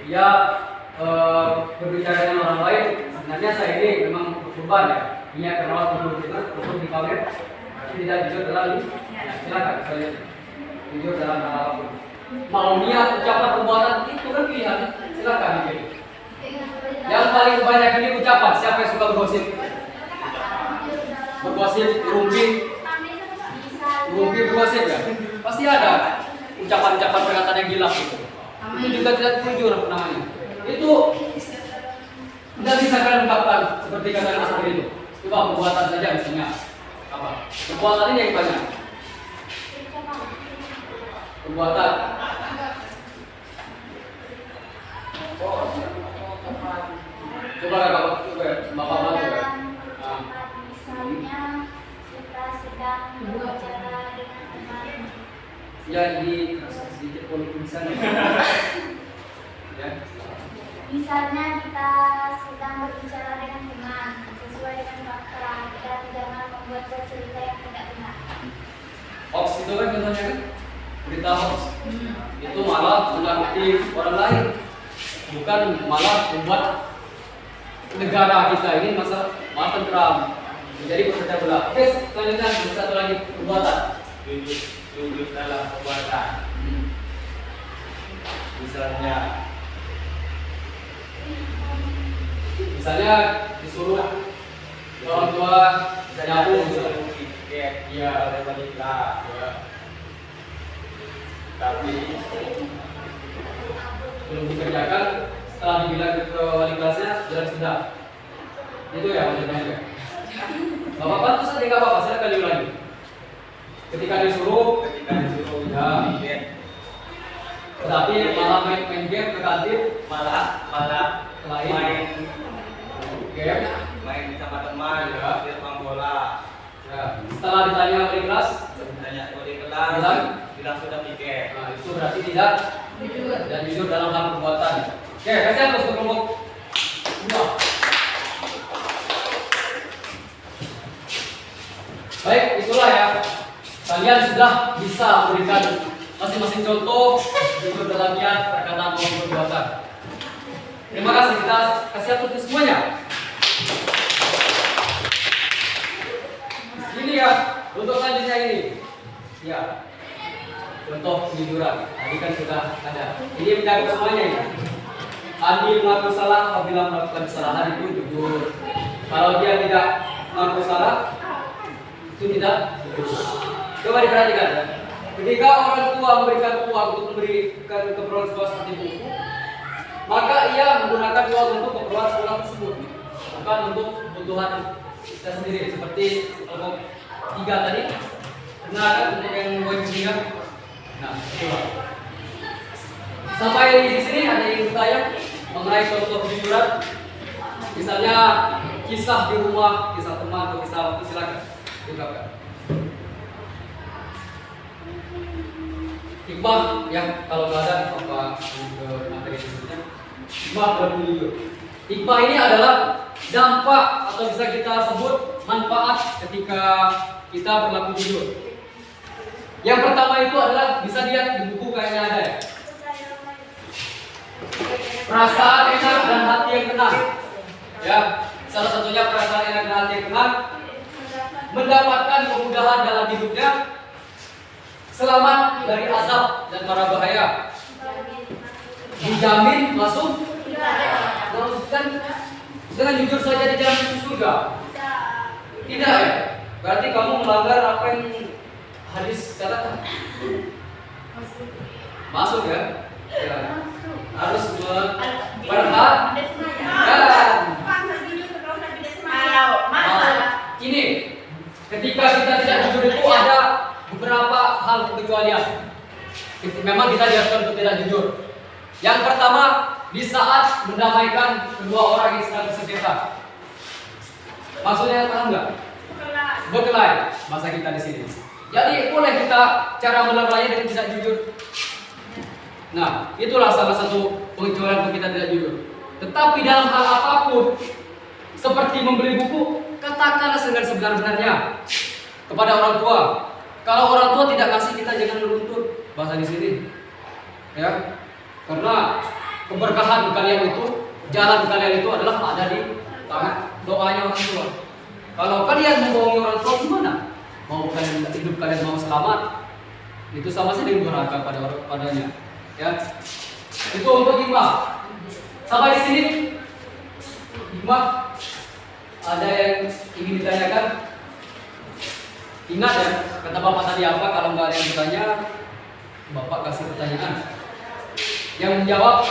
dia berbicara dengan orang lain. Sebenarnya saya ini memang berkorban ya. Niat kenal jujur itu untuk dipamer, tapi tidak jujur dalam. Nah, silakan saya jujur dalam hal apapun. Mau niat ucapan perbuatan itu kan pilihan. Silakan dipilih. Yang paling banyak ini ucapan. Siapa yang suka bergosip? Bergosip, rumpi bergosip ya. Pasti ada ucapan-ucapan perkataan yang gila gitu. Itu juga tidak jujur namanya. Itu tidak bisa kalian ungkapkan seperti kata seperti itu. Coba perbuatan saja misalnya apa? Perbuatan ini yang banyak. Perbuatan. Coba bapak bantu ya. Misalnya kita sedang berbicara dengan teman. Ya di sedikit politik sana. Ya. Misalnya kita sedang berbicara dengan teman sesuai dengan fakta dan jangan membuat cerita yang tidak benar. Hoax itu kan contohnya kan berita hoax. Itu malah menakuti orang lain, bukan malah membuat negara kita ini malah tentram menjadi berpecah belah. Oke, selanjutnya satu lagi perbuatan. Jujur dalam perbuatan. Misalnya disuruh orang tua nyapu misalnya. Iya, oleh wanita. Tapi Belum dikerjakan, setelah dibilang ke wali kelasnya jalan sudah. Itu ya maksudnya. Bapak bantu saja nggak apa-apa, saya akan diulangi. Ketika disuruh ya. Tetapi malah main game ke kantin, malah lain game. main sama teman, Ya. di lapangan bola. Ya. Setelah ditanya wali kelas, Tanya di kelas, bilang sudah pikir. nah itu berarti tidak dan jujur dalam hal perbuatan. Oke, kasih terus ke kelompok dua. Baik, itulah ya. Kalian sudah bisa memberikan masing-masing contoh jujur dalam niat, perkataan maupun perbuatan. Terima kasih, kita kasih atur semuanya. Ini ya, untuk selanjutnya ini. Ya. Contoh kejujuran. Tadi kan sudah ada. Ini mencakup semuanya ya. Andi mengaku salah apabila melakukan kesalahan itu jujur. Kalau dia tidak mengaku salah, Itu tidak betul. Coba diperhatikan ya. Ketika orang tua memberikan uang untuk memberikan keperluan sekolah seperti buku, maka ia menggunakan uang untuk keperluan sekolah tersebut, bukan untuk kebutuhan kita sendiri. Seperti kelompok 3 tadi, pernah kan untuk yang poin 3? Nah, itulah. Sampai di sini ada yang bertanya mengenai contoh kejujuran, misalnya kisah di rumah, kisah teman atau kisah waktu, silakan diungkapkan. Hikmah yang kalau nggak ada apa ke materi selanjutnya. Hikmah berlaku jujur. Hikmah ini adalah dampak atau bisa kita sebut manfaat ketika kita berlaku jujur. Yang pertama itu adalah bisa lihat di buku kayaknya ada ya. Perasaan enak dan hati yang tenang. Ya, salah satunya perasaan enak dan hati yang tenang, mendapatkan kemudahan dalam hidupnya, selamat dari azab dan mara bahaya, dijamin masuk dengan jujur saja dijamin masuk surga. Tidak ya? Berarti kamu melanggar apa yang hadis katakan? Masuk ya? Ya. Harus berhati. Ini ketika kita tidak jujur itu ada beberapa hal kekecualian. Memang kita diharuskan untuk tidak jujur. Yang pertama, di saat mendamaikan kedua orang yang sedang bersengketa. Maksudnya paham nggak? Berkelahi masa kita di sini. Jadi boleh kita cara melerainya dengan tidak jujur. Nah, itulah salah satu pengecualian untuk kita tidak jujur. Tetapi dalam hal apapun, seperti membeli buku, katakanlah dengan sebenar-benarnya kepada orang tua. Kalau orang tua tidak kasih, kita jangan menuntut, bahasa di sini, ya, karena keberkahan kalian itu, jalan kalian itu adalah ada di tangan doanya orang tua. Kalau kalian membohongi orang tua, gimana? Mau kalian hidup kalian mau selamat, itu sama saja dengan durhaka padanya. Ya, itu untuk hikmah. Sampai di sini hikmah ada yang ingin ditanyakan? Ingat ya, kata Bapak tadi apa? Kalau nggak ada yang bertanya, Bapak kasih pertanyaan. Yang menjawab,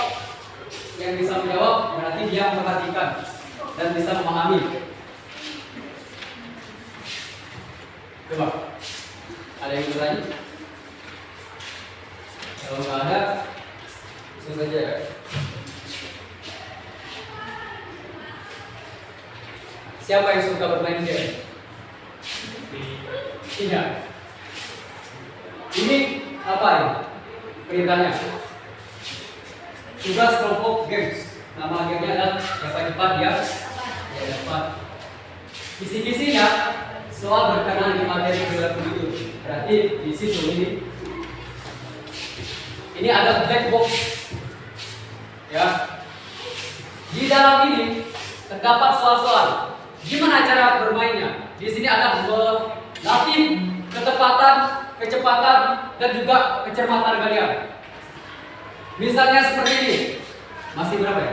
yang bisa menjawab berarti dia memperhatikan dan bisa memahami. Coba, ada yang bertanya? Kalau nggak ada, langsung saja ya. Siapa yang suka bermain game? Tidak. Ini apa ya? Perintahnya. Tugas kelompok games. Nama gamenya adalah siapa cepat ya dapat. Kisi-kisinya soal berkenaan di materi perilaku jujur. Berarti di situ ini ada black box, ya. Di dalam ini terdapat soal-soal. Gimana cara bermainnya? Di sini ada melatih ketepatan, kecepatan, dan juga kecermatan kalian. Misalnya seperti ini. Masih berapa ya?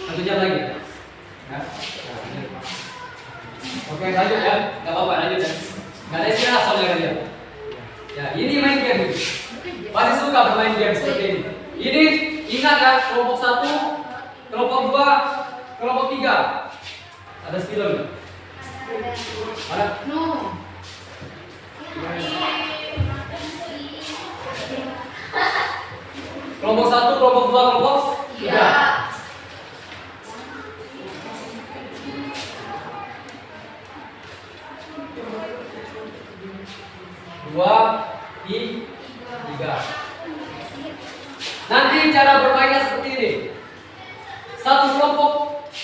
1 jam lagi. Ya. Oke, lanjut ya. Gak apa-apa, lanjut ya. Gak ada istilah soalnya kalian. Ya, ini main game. Pasti suka bermain game seperti ini. Ini ingat ya, kelompok 1, kelompok 2, kelompok 3. Ada spidol nggak? Ada? No. Kelompok 1, kelompok 2, kelompok 3. Dua, tiga. Nanti cara bermainnya seperti ini. Satu kelompok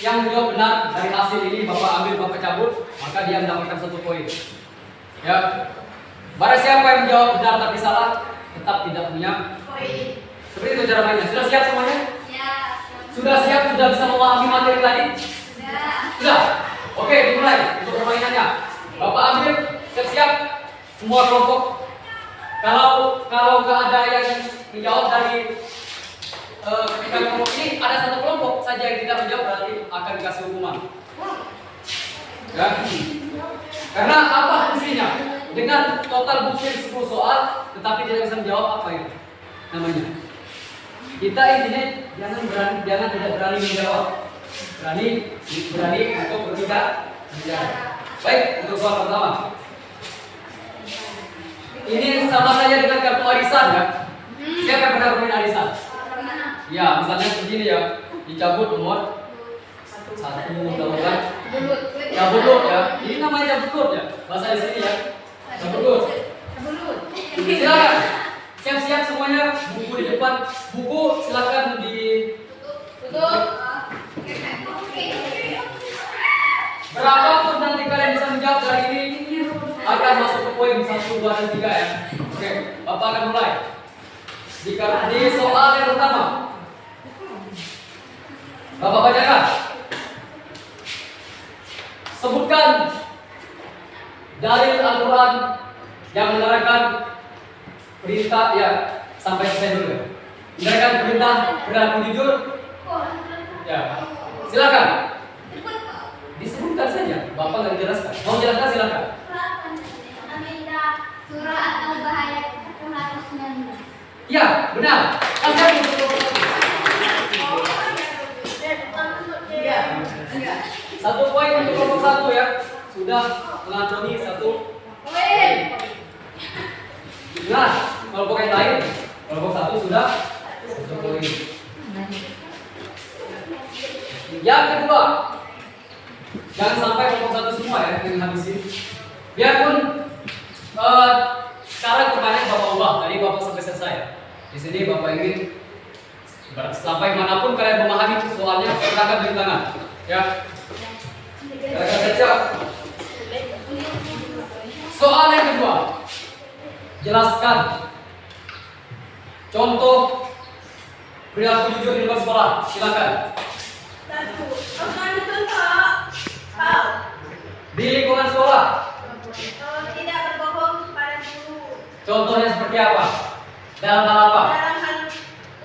yang menjawab benar dari hasil ini Bapak ambil, Bapak cabut, maka dia mendapatkan 1 poin. Ya. Barang siapa yang menjawab benar tapi salah, tetap tidak punya poin. Seperti itu cara mainnya. Sudah siap semuanya? Ya. Sudah siap? Sudah bisa memahami materi tadi? Sudah. Oke, dimulai untuk permainannya. Bapak ambil, siap-siap. Semua kelompok. Kalau nggak ada yang menjawab dari ketika kelompok ini, ada 1 kelompok saja yang tidak menjawab, berarti akan dikasih hukuman. Ya. Karena apa fungsinya? dengan total bukti 10 soal, tetapi tidak bisa menjawab apa itu namanya. Kita intinya jangan tidak berani menjawab, berani untuk berbicara. Baik, untuk soal pertama. Ini sama saja dengan kartu arisan ya. Siapa yang pernah bermain arisan? Ya, misalnya begini ya, dicabut nomor 1 kan? Cabut ya. Ini namanya cabut ya. Bahasa di sini ya. Cabut. Silakan. Siap-siap semuanya. Buku di depan. Buku silakan ditutup. Berapapun nanti kalian bisa menjawab dari ini akan masuk ke poin 1, 2, dan 3 ya. Oke, Bapak akan mulai. Di soal yang pertama, Bapak bacakan. Sebutkan dalil Al-Quran yang menerangkan perintah ya, sampai selesai dulu. Menerangkan perintah berlaku jujur. Ya, silakan. Disebutkan saja. Bapak nggak dijelaskan. Mau jelaskan silakan. Surah atau bahaya 119. Ya, benar. Kan satu poin untuk kelompok 1 ya. Sudah mengantoni 1 poin. Nah, kelompok yang lain, kelompok 1 sudah 1 poin. Yang kedua, jangan sampai kelompok 1 semua ya yang habisin. Biarpun sekarang pertanyaan Bapak ubah, tadi Bapak sampai selesai. Di sini Bapak ingin sampai manapun kalian memahami soalnya, silakan beri tangan. Ya. Silakan baca. Soal yang kedua, jelaskan contoh perilaku jujur di luar sekolah. Silakan. 1. Di lingkungan sekolah. Tidak berbohong kepada guru. Contohnya seperti apa? Dalam hal apa? Dalam hal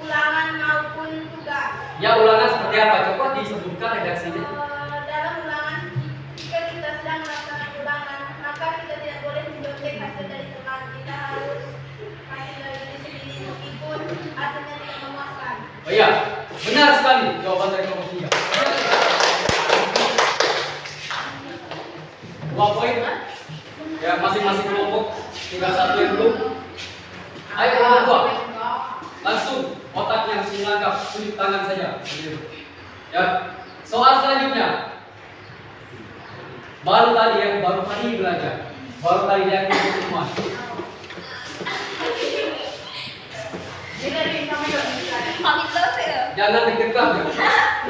ulangan maupun tugas. Ya, ulangan seperti apa? Coba disebutkan redaksinya. Dalam ulangan, jika kita sedang melaksanakan ulangan, maka kita tidak boleh mencontek hasil dari teman. Kita harus hasil dari diri sendiri meskipun hasilnya tidak memuaskan. Oh iya, benar sekali jawaban dari kelompok 3. 2 poin. Ya, masing-masing kelompok. Tinggal 1 yang belum. Ayo kelompok 2. Langsung otak yang menganggap tunjuk tangan saja. Ya. Soal selanjutnya. Baru tadi belajar. Baru tadi yang semua. Jangan deg-degan ya.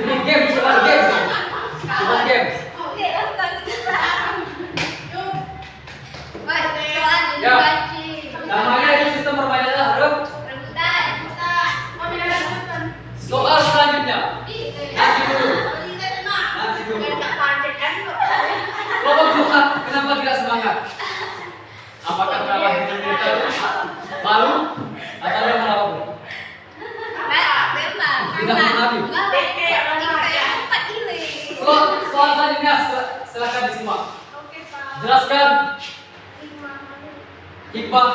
Ini game, bukan game. Bukan game. Ya. Namanya itu sistem permainan huruf. Soal selanjutnya. Nanti dulu. Kelompok 2, kenapa tidak semangat? Apakah kalah dengan kita? Malu? Atau yang malah apa? Tidak mengenali. Soal selanjutnya silakan disimak. Jelaskan hikmah.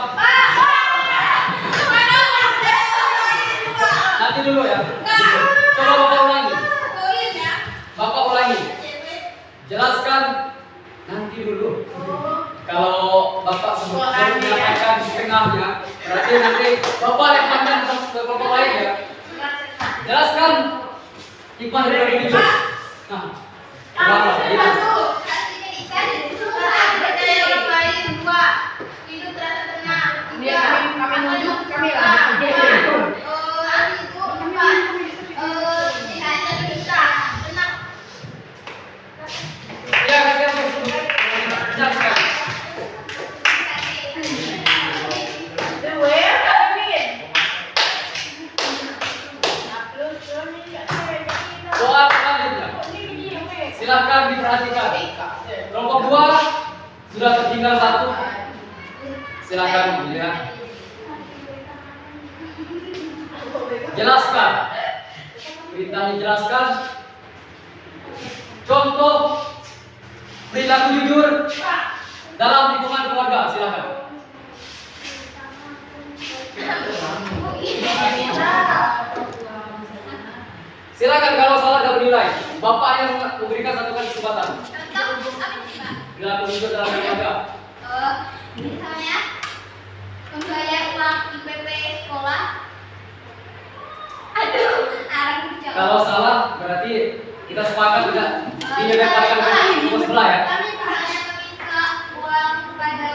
Nanti dulu ya. Coba Bapak ulangi. Bapak ulangi. Jelaskan nanti dulu. Kalau Bapak sebutkan menyampaikan di tengahnya, berarti nanti Bapak lemparkan ke kelompok lain ya. Jelaskan hikmah dari itu. Nah, berapa? Soal selanjutnya, silakan diperhatikan. Kelompok 2 sudah tertinggal 1. Silakan dilihat. Jelaskan. Perintahnya jelaskan. Contoh perilaku jujur dalam lingkungan keluarga. Silakan. Silakan kalau salah dapat nilai. Bapak yang memberikan satu kali kesempatan. Bila tunjuk dalam keluarga. Misalnya membayar uang IPP sekolah. Aduh, arang jauh. Kalau salah berarti kita sepakat tidak didapatkan ke sebelah ya. Kami hanya meminta uang kepada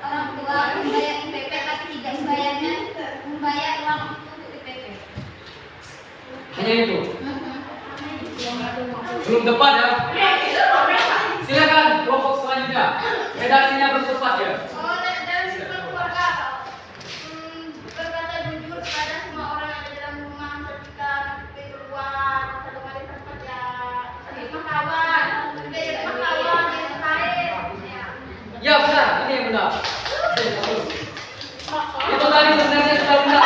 orang tua membayar IPP tapi tidak membayar uang untuk IPP. Hanya itu. Belum tepat ya. Silakan kelompok selanjutnya. Redaksinya belum tepat ya. Dalam lingkungan keluarga, berkata jujur kepada semua orang yang ada dalam rumah ketika pergi keluar satu kali tempat ya sama kawan, Ya benar, ini yang benar. Itu tadi sebenarnya sudah benar.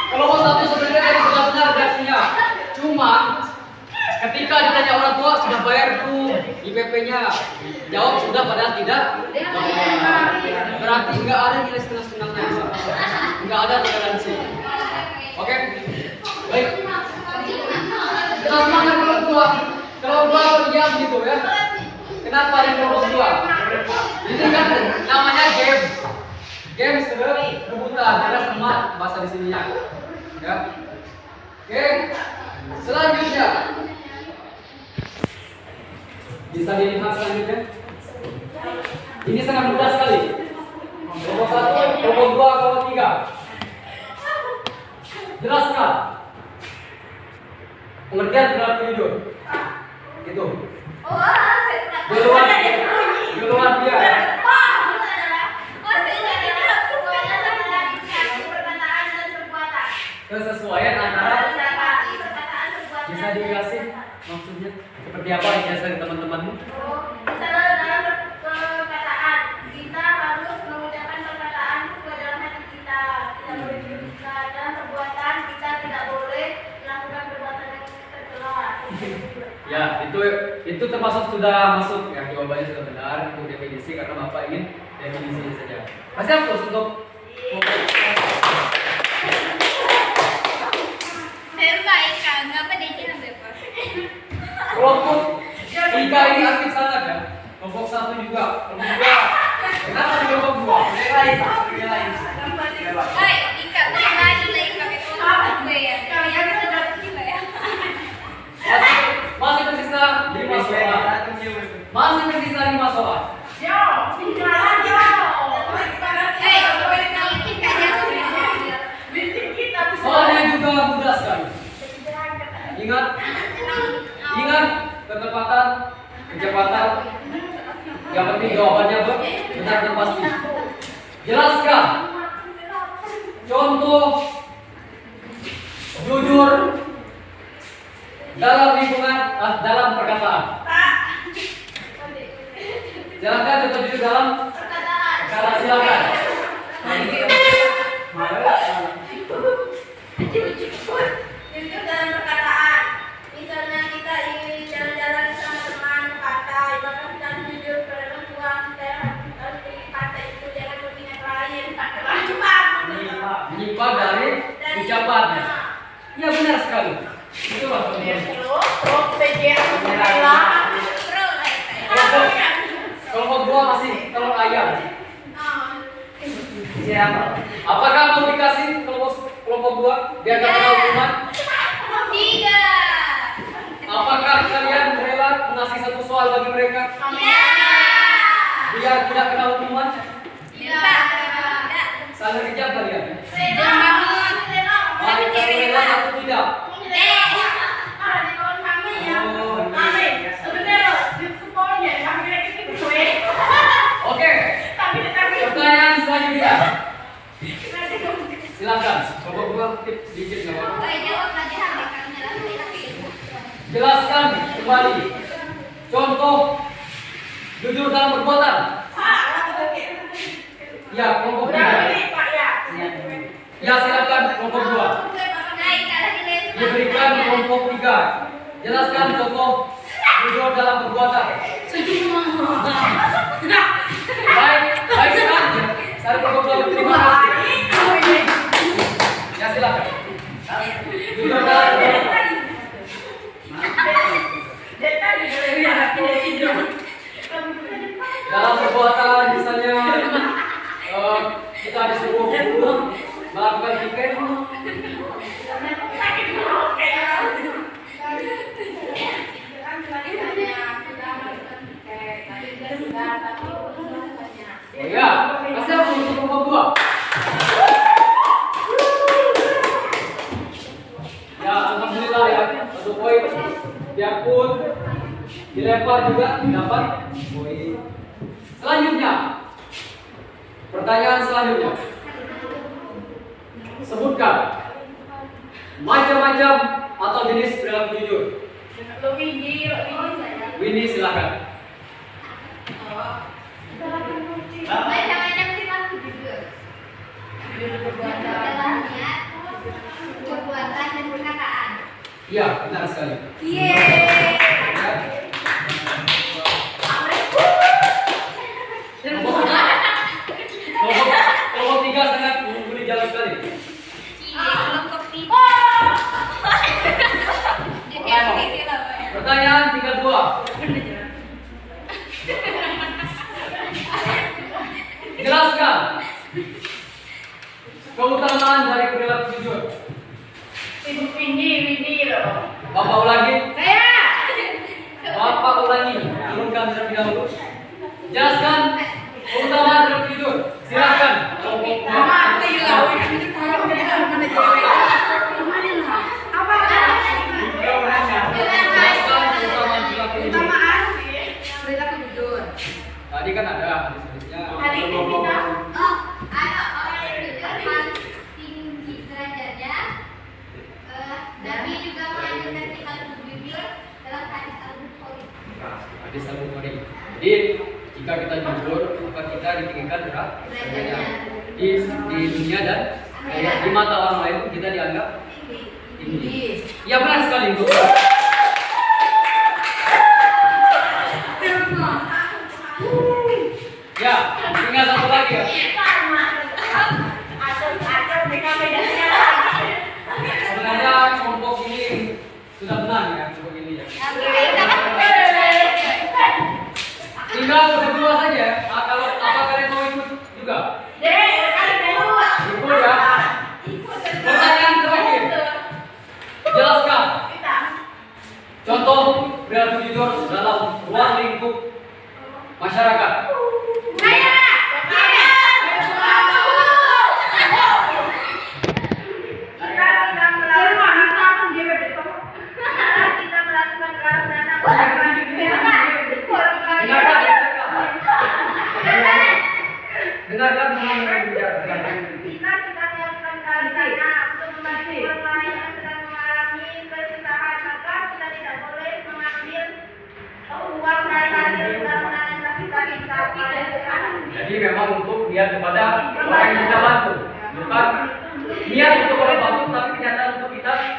Kelompok satu sebenarnya tadi sudah benar redaksinya. Cuman ketika ditanya orang tua sudah bayar tuh IPP-nya, jawab sudah padahal tidak. Berarti nggak ada nilai setengah-setengahnya. Nggak ada toleransi. Oke? Baik. Kita semangat kelompok dua. Kalau dua diam gitu ya. Kenapa ada kelompok dua? Ini kan namanya game. Game rebutan, ada sama bahasa di sininya. Ya. Oke. Selanjutnya. Bisa dilihat selanjutnya. Ini sangat mudah sekali. Kelompok satu, kelompok dua, kelompok tiga. Jelaskan. Pengertian berlaku jujur. Itu. Duluan dia. Kesesuaian antara bisa dijelasin maksudnya seperti apa dijelaskan teman-temanmu? Misalnya dalam perkataan kita harus mengucapkan perkataan sesuai dalam hati kita, tidak boleh berdusta. Dalam perbuatan kita tidak boleh melakukan perbuatan yang tercela. Ya, itu termasuk sudah masuk ya, jawabannya sudah benar itu definisi karena Bapak ingin definisinya saja. Masih hapus untuk kelompok tiga ini aktif sangat ya. Kelompok satu juga, kelompok dua. Kenapa di kelompok dua? Masih tersisa 5 soal. Masih tersisa 5 soal. Soalnya juga mudah sekali. Ingat ketepatan, kecepatan. Yang penting jawabannya benar dan pasti. Jelaskan. Contoh jujur dalam lingkungan, dalam perkataan. Silakan contoh jujur dalam perkataan. Silakan. Jujur dalam perkataan. Misalnya kita ingin jalan-jalan sama teman pantai, maka kita harus jujur pada orang tua kita harus pergi pantai itu, jangan pergi yang lain. Menyimpang dari ucapan. Ya benar sekali. Itulah kelompok dua masih telur ayam. Siapa? Apakah mau dikasih kelompok dua biar gak kena hukuman? Tidak. Apakah kalian rela mengasih satu soal bagi mereka? Iya. Biar tidak kena hukuman? Iya. Sangat kejam kalian. Tapi Kalian rela satu tidak? Oke. Pertanyaan selanjutnya. Silakan. Kelompok dua sedikit nggak apa-apa. Jelaskan kembali. Contoh jujur dalam perbuatan. Ya, kelompok tiga. Ya, silakan kelompok dua. Diberikan kelompok tiga. Jelaskan contoh jujur dalam perbuatan. Baik, baik sekali. Saya kelompok terima kasih. Ya silakan. Jujur dalam perbuatan misalnya kita disuruh melakukan tiket. Oh ya, kasih aku untuk kelompok 2. Ya, alhamdulillah ya, 1 poin. Biarpun dilempar juga dapat poin. Selanjutnya, pertanyaan selanjutnya. Sebutkan macam-macam atau jenis perilaku jujur. Winnie silakan. Macam-macam perilaku jujur. Adalah niat, perbuatan dan perkataan. Iya, benar sekali. Kelompok 3 sangat mengungguli jauh sekali. Pertanyaan tinggal 2. Jelaskan keutamaan dari perilaku jujur. Bapak ulangi. Bapak ulangi. Turunkan terlebih dahulu. Jelaskan keutamaan perilaku jujur. Silakan. Jelaskan keutamaan perilaku jujur. Tadi kan ada hadis-hadisnya. Ada orang yang jujur paling tinggi derajatnya. Nabi juga mengajarkan kita untuk jujur dalam hadis Al-Bukhari. Hadis Al-Bukhari. Jadi jika kita jujur, maka kita ditinggikan derajatnya di dunia dan di mata orang lain kita dianggap tinggi. Ya benar sekali Bu. Ya, tinggal satu lagi ya. Sebenarnya kelompok ini sudah menang ya, kelompok ini ya. Tinggal berdua saja. Kalau apa kalian mau ikut juga? Ikut ya. Pertanyaan terakhir. Jelaskan contoh perilaku jujur dalam ruang lingkup masyarakat. Dengarkan semua yang bicara. Kita niatkan karena untuk membantu orang lain yang sedang mengalami kesusahan, maka kita tidak boleh mengambil uang dari hasil karena yang kita minta pada Tuhan. Jadi memang untuk niat kepada orang yang kita bantu, bukan niat untuk orang bantu tapi kenyataan untuk kita.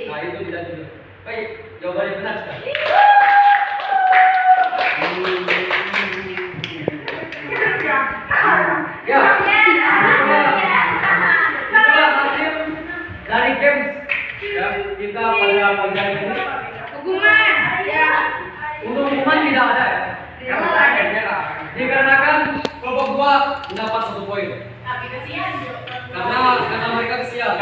Nah itu tidak jujur. Baik, jawabannya benar sekali. Ya, itulah hasil dari games ya, kita pada pagi hari ini. Untuk hukuman tidak ada ya. Dikarenakan kelompok 2 mendapat 1 poin. Karena mereka kesial.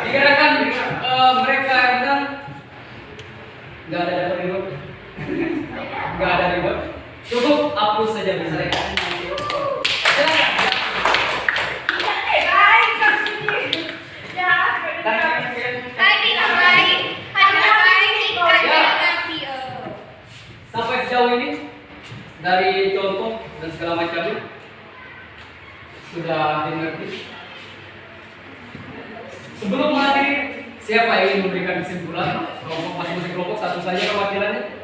Dikarenakan mereka yang menang nggak ada dapat reward. Nggak ada reward. Cukup hapus saja bisa. Sampai sejauh ini dari contoh dan segala macamnya sudah dimengerti. Sebelum mengakhiri, siapa yang ingin memberikan kesimpulan? Kelompok masing-masing kelompok satu saja perwakilannya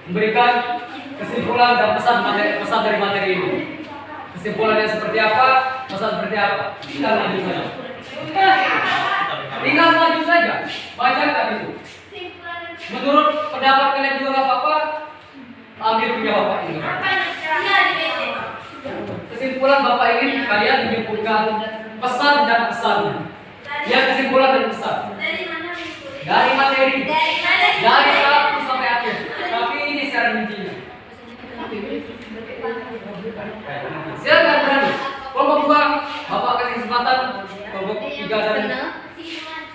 memberikan kesimpulan dan pesan dari materi ini. Kesimpulannya seperti apa? Pesan seperti apa? Kita lanjut saja. Tinggal maju saja. Bacakan itu. Menurut pendapat kalian juga nggak apa-apa. Ambil punya bapak ini. Kesimpulan bapak ingin kalian menyimpulkan pesan dan pesan. Ya, kesimpulan dan pesan. Dari materi. Dari 1 sampai akhir. Tapi ini secara rincinya. Silakan berani. Kelompok 2, bapak kasih kesempatan. Kelompok 3 dan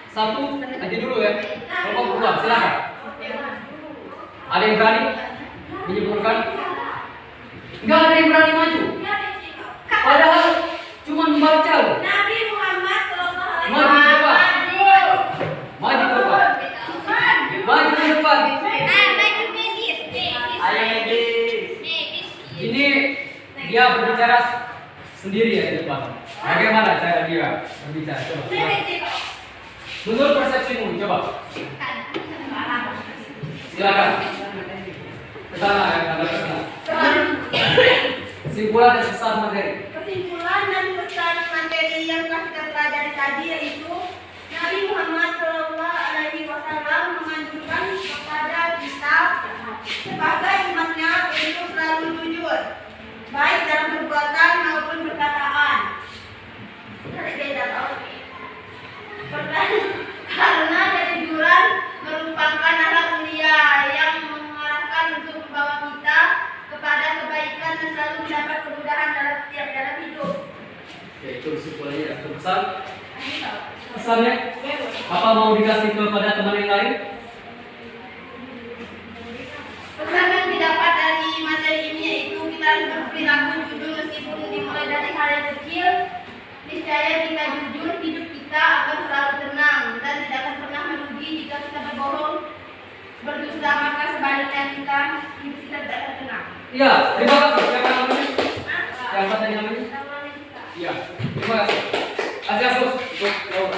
1 aja dulu ya. Kelompok 2, silakan. Ada yang berani menyimpulkan? Enggak ada yang berani maju. Padahal cuma membaca loh. Nabi Muhammad sallallahu alaihi Maju ke depan. Maju ke depan. Maju ke depan. Ayo medis. Ini dia berbicara sendiri ya di depan. Bagaimana cara dia berbicara? Coba. Menurut persepsimu, coba. Silakan. Kesana ya, anda kesana. Kesimpulan dan pesan materi. Kesimpulan dan pesan materi yang telah kita pelajari tadi yaitu Nabi Muhammad Shallallahu Alaihi Wasallam menganjurkan kepada kita sebagai umatnya untuk selalu jujur, baik dalam perbuatan maupun perkataan. Karena kejujuran merupakan akhlak mulia yang mengarahkan untuk membawa kita kepada kebaikan dan selalu mendapat kemudahan dalam setiap dalam hidup. Oke, itu kesimpulannya ya. Pesan. Pesannya apa mau dikasih kepada teman yang lain? Pesan yang didapat dari materi ini yaitu kita harus berperilaku jujur meskipun dimulai dari hal yang kecil. Niscaya jika jujur, hidup kita akan selalu tenang dan tidak akan pernah merugi. Jika kita berbohong, berdusta, maka sebaliknya hidup kita tidak akan tenang. Iya, terima kasih. Siapa namanya? Siapa tadi namanya? Iya, terima kasih. Kasih hapus untuk Laura.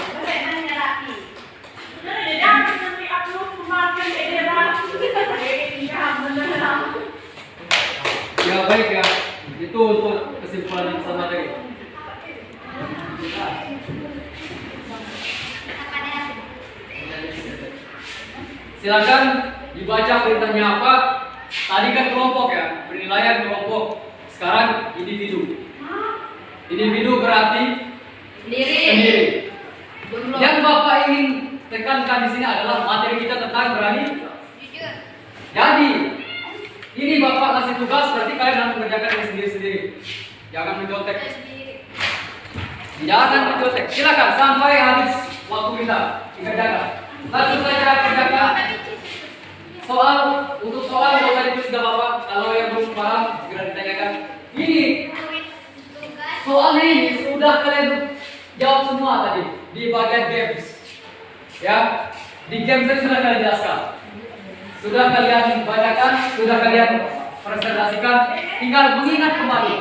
Ya baik ya, itu untuk kesimpulan yang sama tadi. Silakan dibaca perintahnya apa. Tadi kan kelompok ya, penilaian kelompok. Sekarang individu. Individu berarti sendiri. Yang Bapak ingin tekankan di sini adalah materi kita tentang berani. Jadi ini Bapak kasih tugas, berarti kalian harus mengerjakan ini sendiri-sendiri. Jangan mencontek. Jangan mencontek. Silakan sampai habis waktu kita dikerjakan. Langsung saja kerjakan. Untuk soal nggak usah ditulis nggak apa-apa. Kalau yang belum paham segera ditanyakan. Ini soalnya ini sudah kalian jawab semua tadi di bagian games. Ya, di games ini sudah kalian jelaskan. Sudah kalian bacakan, sudah kalian presentasikan. Tinggal mengingat kembali.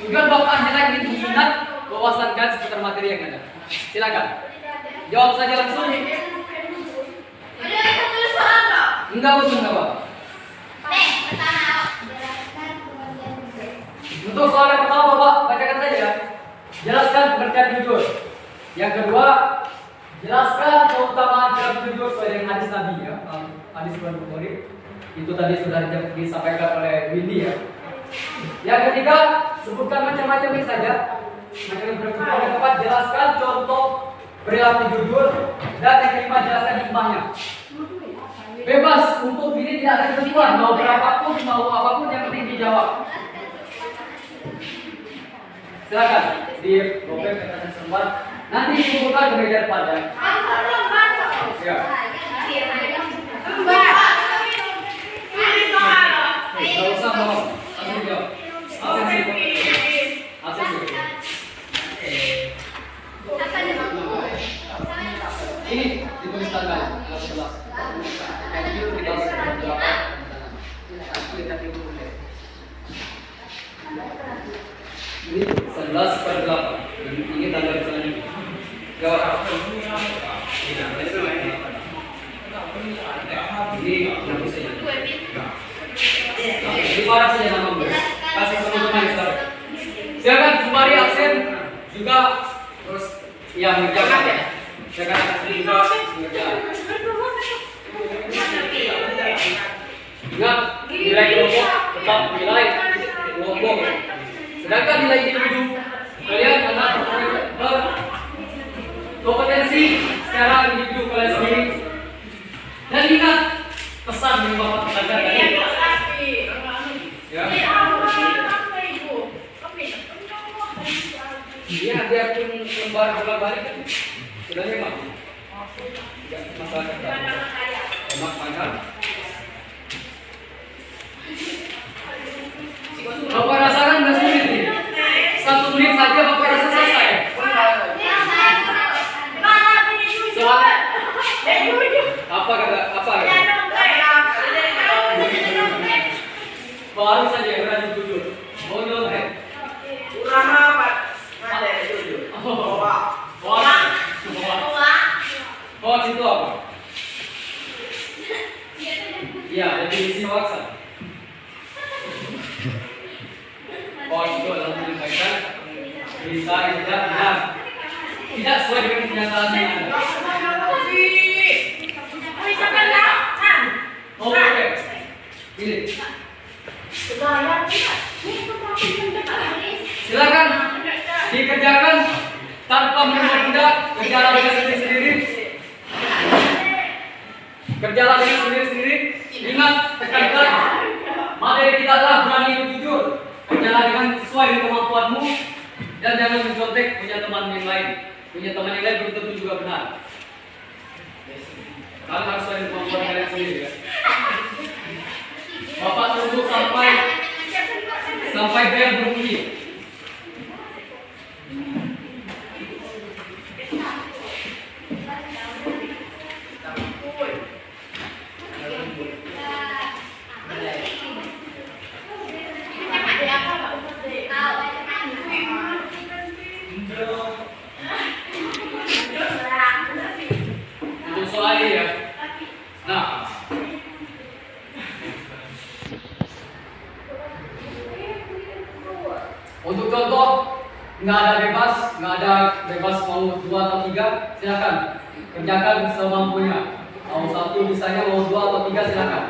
Tujuan Bapak adalah ingin mengingat wawasan kalian seputar materi yang ada. Silakan. Jawab saja langsung. Enggak usah enggak apa. Untuk soal yang pertama Bapak bacakan saja ya. Jelaskan pengertian jujur. Yang kedua, jelaskan keutamaan dalam jujur sesuai dengan hadis Nabi ya. Hadis Bukhari. Itu tadi sudah disampaikan oleh Windy ya. Yang ketiga, sebutkan macam-macam ini saja. Yang keempat, jelaskan contoh perilaku jujur. Dan yang kelima, jelaskan hikmahnya. Bebas untuk ini tidak ada ketentuan, mau berapapun, mau apapun yang penting dijawab. Silakan di robek kertas sempat. Nanti dikumpulkan ke meja depan ya. Ya. Tidak usah mau langsung jawab. Absensi. Ini ditulis tanggal 11. Ini 11/8. Ini tanggal selanjutnya. Jawab. Ini yang bisa jadi. Di mana saja nama Bu? Kasih teman-teman sekarang. Silakan sembari absen juga terus yang menjaga ya. Saya akan kasih juga pengerjaan. Ingat, nilai kelompok tetap nilai kelompok. Sedangkan nilai individu kalian anak berkompetensi secara individu kalian sendiri. Dan ingat pesan yang Bapak katakan tadi. Ya. Iya, dia pun lembar balik kan. Sudah memang. Tidak masalah kerja. Emak makan. Bapak rasakan nggak sulit nih? 1 menit saja Bapak rasa selesai. Soalnya apa kata apa? Baru saja berani jujur. Mau nyontek? Kurang apa? Ada jujur. Hoax itu apa? Iya, definisi hoax. Hoax itu adalah menyampaikan berita yang tidak benar, tidak sesuai dengan kenyataan yang ada. Oh, oke. Ini. Silakan dikerjakan tanpa menunda, kerjalah dengan sendiri-sendiri. Kerjalah dengan sendiri-sendiri. Ingat, tekankan materi kita adalah berani jujur. Kerjalah dengan sesuai dengan kemampuanmu dan jangan mencontek punya teman yang lain. Punya teman yang lain belum tentu juga benar. Kalian harus sesuai dengan kemampuan kalian sendiri ya. Bapak tunggu sampai bel berbunyi. Untuk soal ini ya. Nah, untuk contoh nggak ada bebas mau 2 atau 3, silakan kerjakan semampunya. Mau 1 misalnya, mau 2 atau 3 silakan.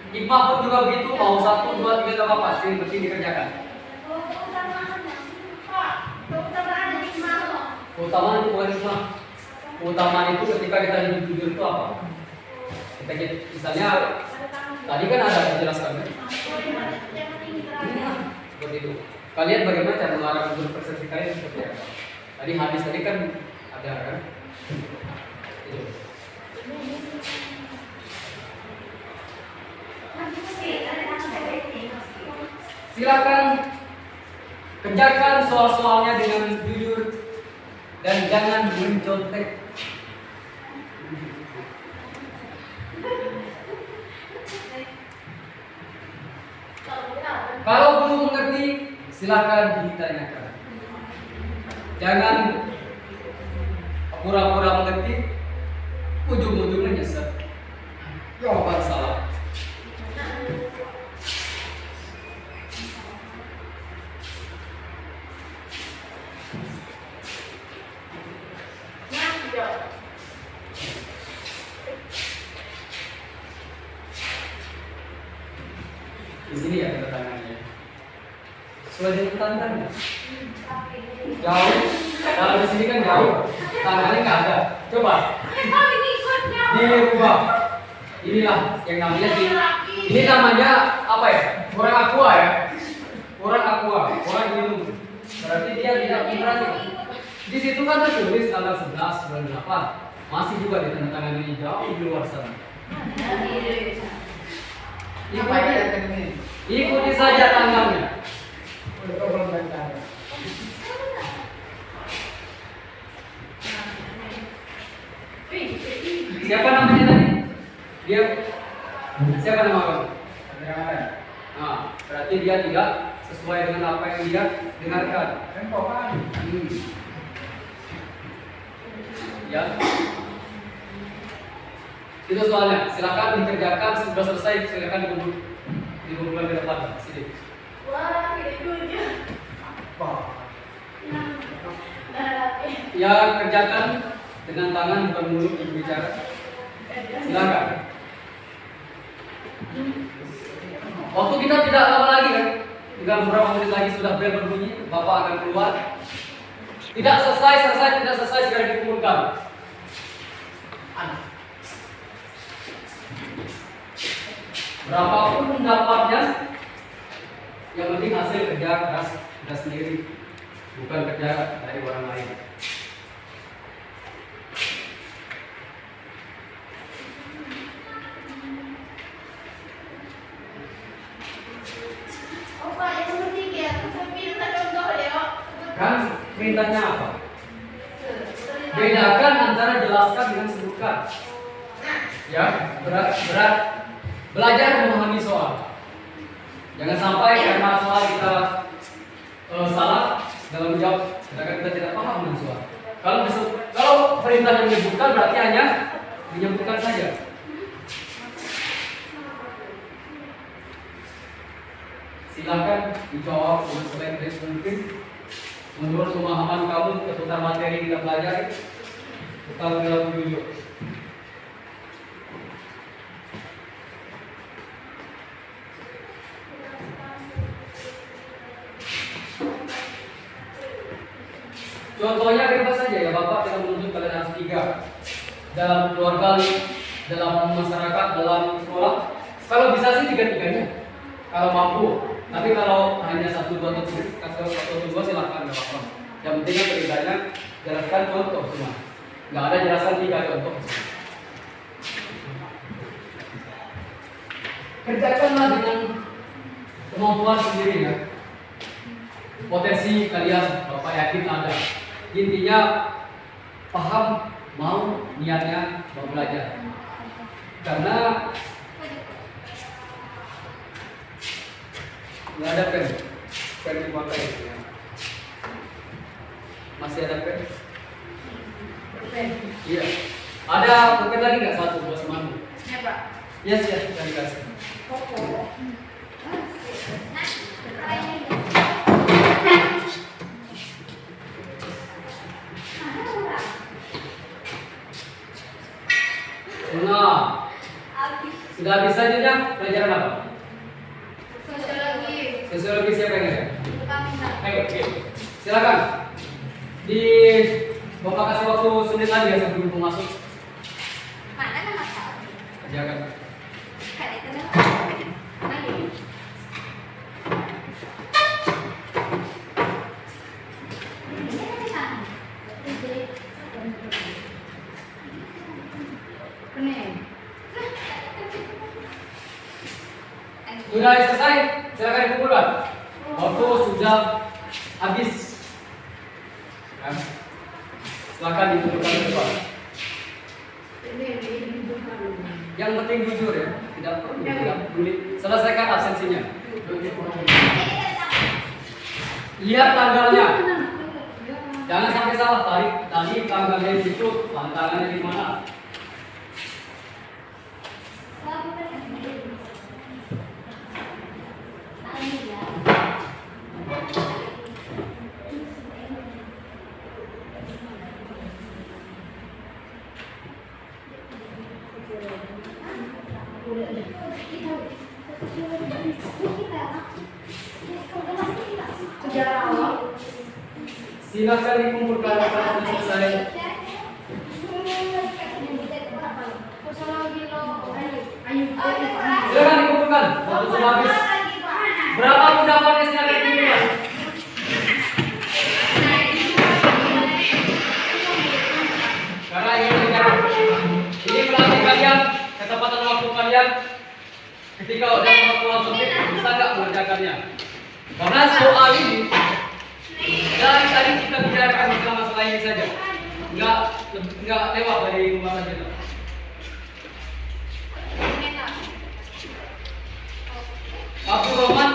IPA pun juga begitu, mau 1, 2, 3 nggak apa-apa, penting dikerjakan. Keutamaan itu bukan cuma keutamaan itu ketika kita hidup jujur itu apa? Misalnya tadi kan ada menjelaskan kan? Seperti itu. Kalian bagaimana cara melarang jujur persepsi kalian seperti apa? Tadi hadis tadi kan ada kan? Itu. Silakan kerjakan soal-soalnya dengan jujur dan jangan mencontek. Kalau belum mengerti, silakan ditanyakan. Jangan pura-pura mengerti, ujung-ujungnya nyesek. Jawaban salah. Di sini ya tanda tangannya. Sesuai dengan tantangannya. Jauh. Kalau di sini kan jauh. Tangannya nggak ada. Coba. Dirubah. Inilah yang namanya ini namanya apa ya? Kurang aqua ya. Kurang aqua. Kurang minum. Berarti dia tidak berarti. Di situ kan tertulis tanggal 11 bulan 8. Masih juga di tanda tangan ini jauh di luar sana. Ikuti saja tanggalnya. Siapa namanya tadi? Dia siapa nama kamu? Nah, berarti dia tidak sesuai dengan apa yang dia dengarkan. Ya. Itu soalnya. Silakan dikerjakan. Sudah selesai, silakan dikumpulkan ke depan. Sini. Ya, kerjakan dengan tangan bukan mulut yang berbicara. Silakan. Waktu kita tidak lama lagi kan, tinggal beberapa menit lagi sudah bel berbunyi, Bapak akan keluar. Tidak selesai segera dikumpulkan. Anak. Berapapun pendapatnya, yang penting hasil kerja keras kita sendiri, bukan kerja dari orang lain. Oh Pak, yang nomor 3, saya minta contoh ya. Kan perintahnya apa? Bedakan antara jelaskan dengan sebutkan. Ya, berat. Belajar memahami soal. Jangan sampai karena soal kita salah dalam menjawab, sedangkan kita tidak paham dengan soal. Kalau perintah yang menyebutkan berarti hanya menyebutkan saja. Silakan dijawab dengan sebaik mungkin menurut pemahaman kamu seputar materi yang kita pelajari. Kita dalam jujur. Contohnya bebas saja ya Bapak, kita menuntut kalian harus 3 dalam keluarga, dalam masyarakat, dalam sekolah. Kalau bisa sih 3-3-nya, kalau mampu. Tapi kalau hanya 1, 2 atau 2 silakan, nggak apa-apa. Yang penting kan perintahnya jelaskan contoh cuma, nggak ada jelasan 3 contoh. Kerjakanlah dengan kemampuan sendiri ya. Potensi kalian Bapak yakin ada. Intinya paham, mau, niatnya mau belajar. Karena nggak ada pen dipakai. Masih ada pen? Iya. Ada pulpen lagi nggak, 1 buat temanmu? Ya Pak. Yes, saya dikasih. Nah, sudah habis saja pelajaran apa? Sosiologi siapa yang ada? Ayo, oke. Silakan. Di Bapak kasih waktu semenit lagi ya sebelum masuk. Mana kan masalah? Kerjakan. Kan itu kan. Lagi. Sudah selesai, silakan dikumpulkan. Waktu sudah habis. Ya. Silakan dikumpulkan ke depan. Yang penting jujur ya, tidak peduli. Selesaikan absensinya. Lihat tanggalnya. Jangan sampai salah tarik. Tadi tanggalnya di situ, tantangannya di mana? Silakan dikumpulkan kalau sudah selesai. Silakan dikumpulkan waktu sudah habis. Berapa pendapatnya silakan dikumpulkan. Karena ini melatih kalian ketepatan waktu kalian ketika udah waktu bisa nggak mengerjakannya. Karena soal ini dari tadi kita bicarakan masalah ini saja, nggak lewat dari rumah saja. Abdul Rahman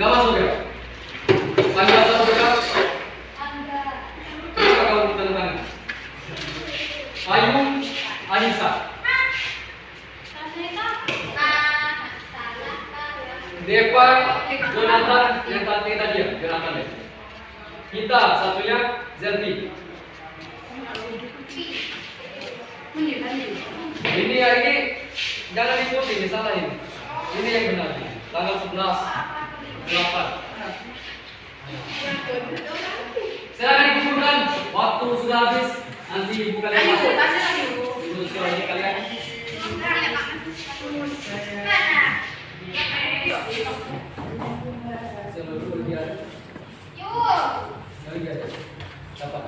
nggak masuk ya? Panggil satu berkata. Coba kalau kita tangan. Ayu Anissa. Depa Jonathan yang tadi ya, Jonathan ya. Kita satunya Zelvi. Ini ya ini jangan diikuti ini salah ini. Ini yang benar. Tanggal 11 8. Silakan dikumpulkan. Waktu sudah habis. Nanti ibu kalian masuk. Ibu sudah kalian. Seluruh dia. Lagi ada. Siapa?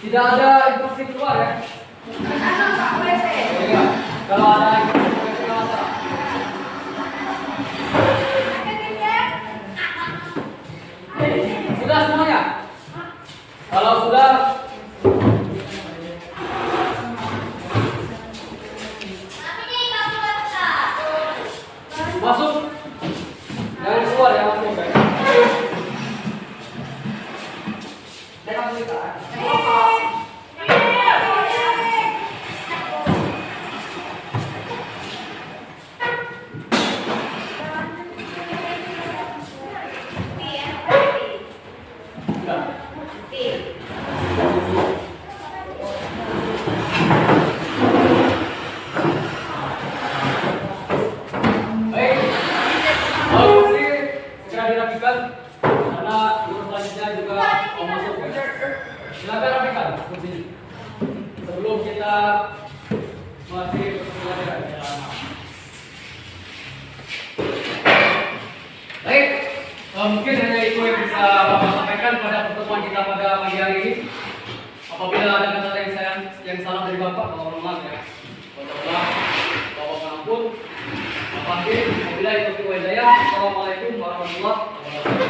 Tidak ada instruksi keluar ya? Iya. Kalau ada instruksi keluar, sudah semuanya? Kalau sudah, masuk. Jangan keluar ya, masuk. Baik, kalau kursi segera dirapikan karena urus selanjutnya juga mau masuk ya. Silakan rapikan kursi sebelum kita masih berbelajar. Baik, mungkin hanya itu yang bisa Bapak sampaikan pada pertemuan kita pada pagi hari ini. Apabila ada kata yang salah dari Bapak, mohon maaf ya. Bapak pengampun. Wabillahi taufiq wal hidayah. Assalamualaikum warahmatullahi wabarakatuh.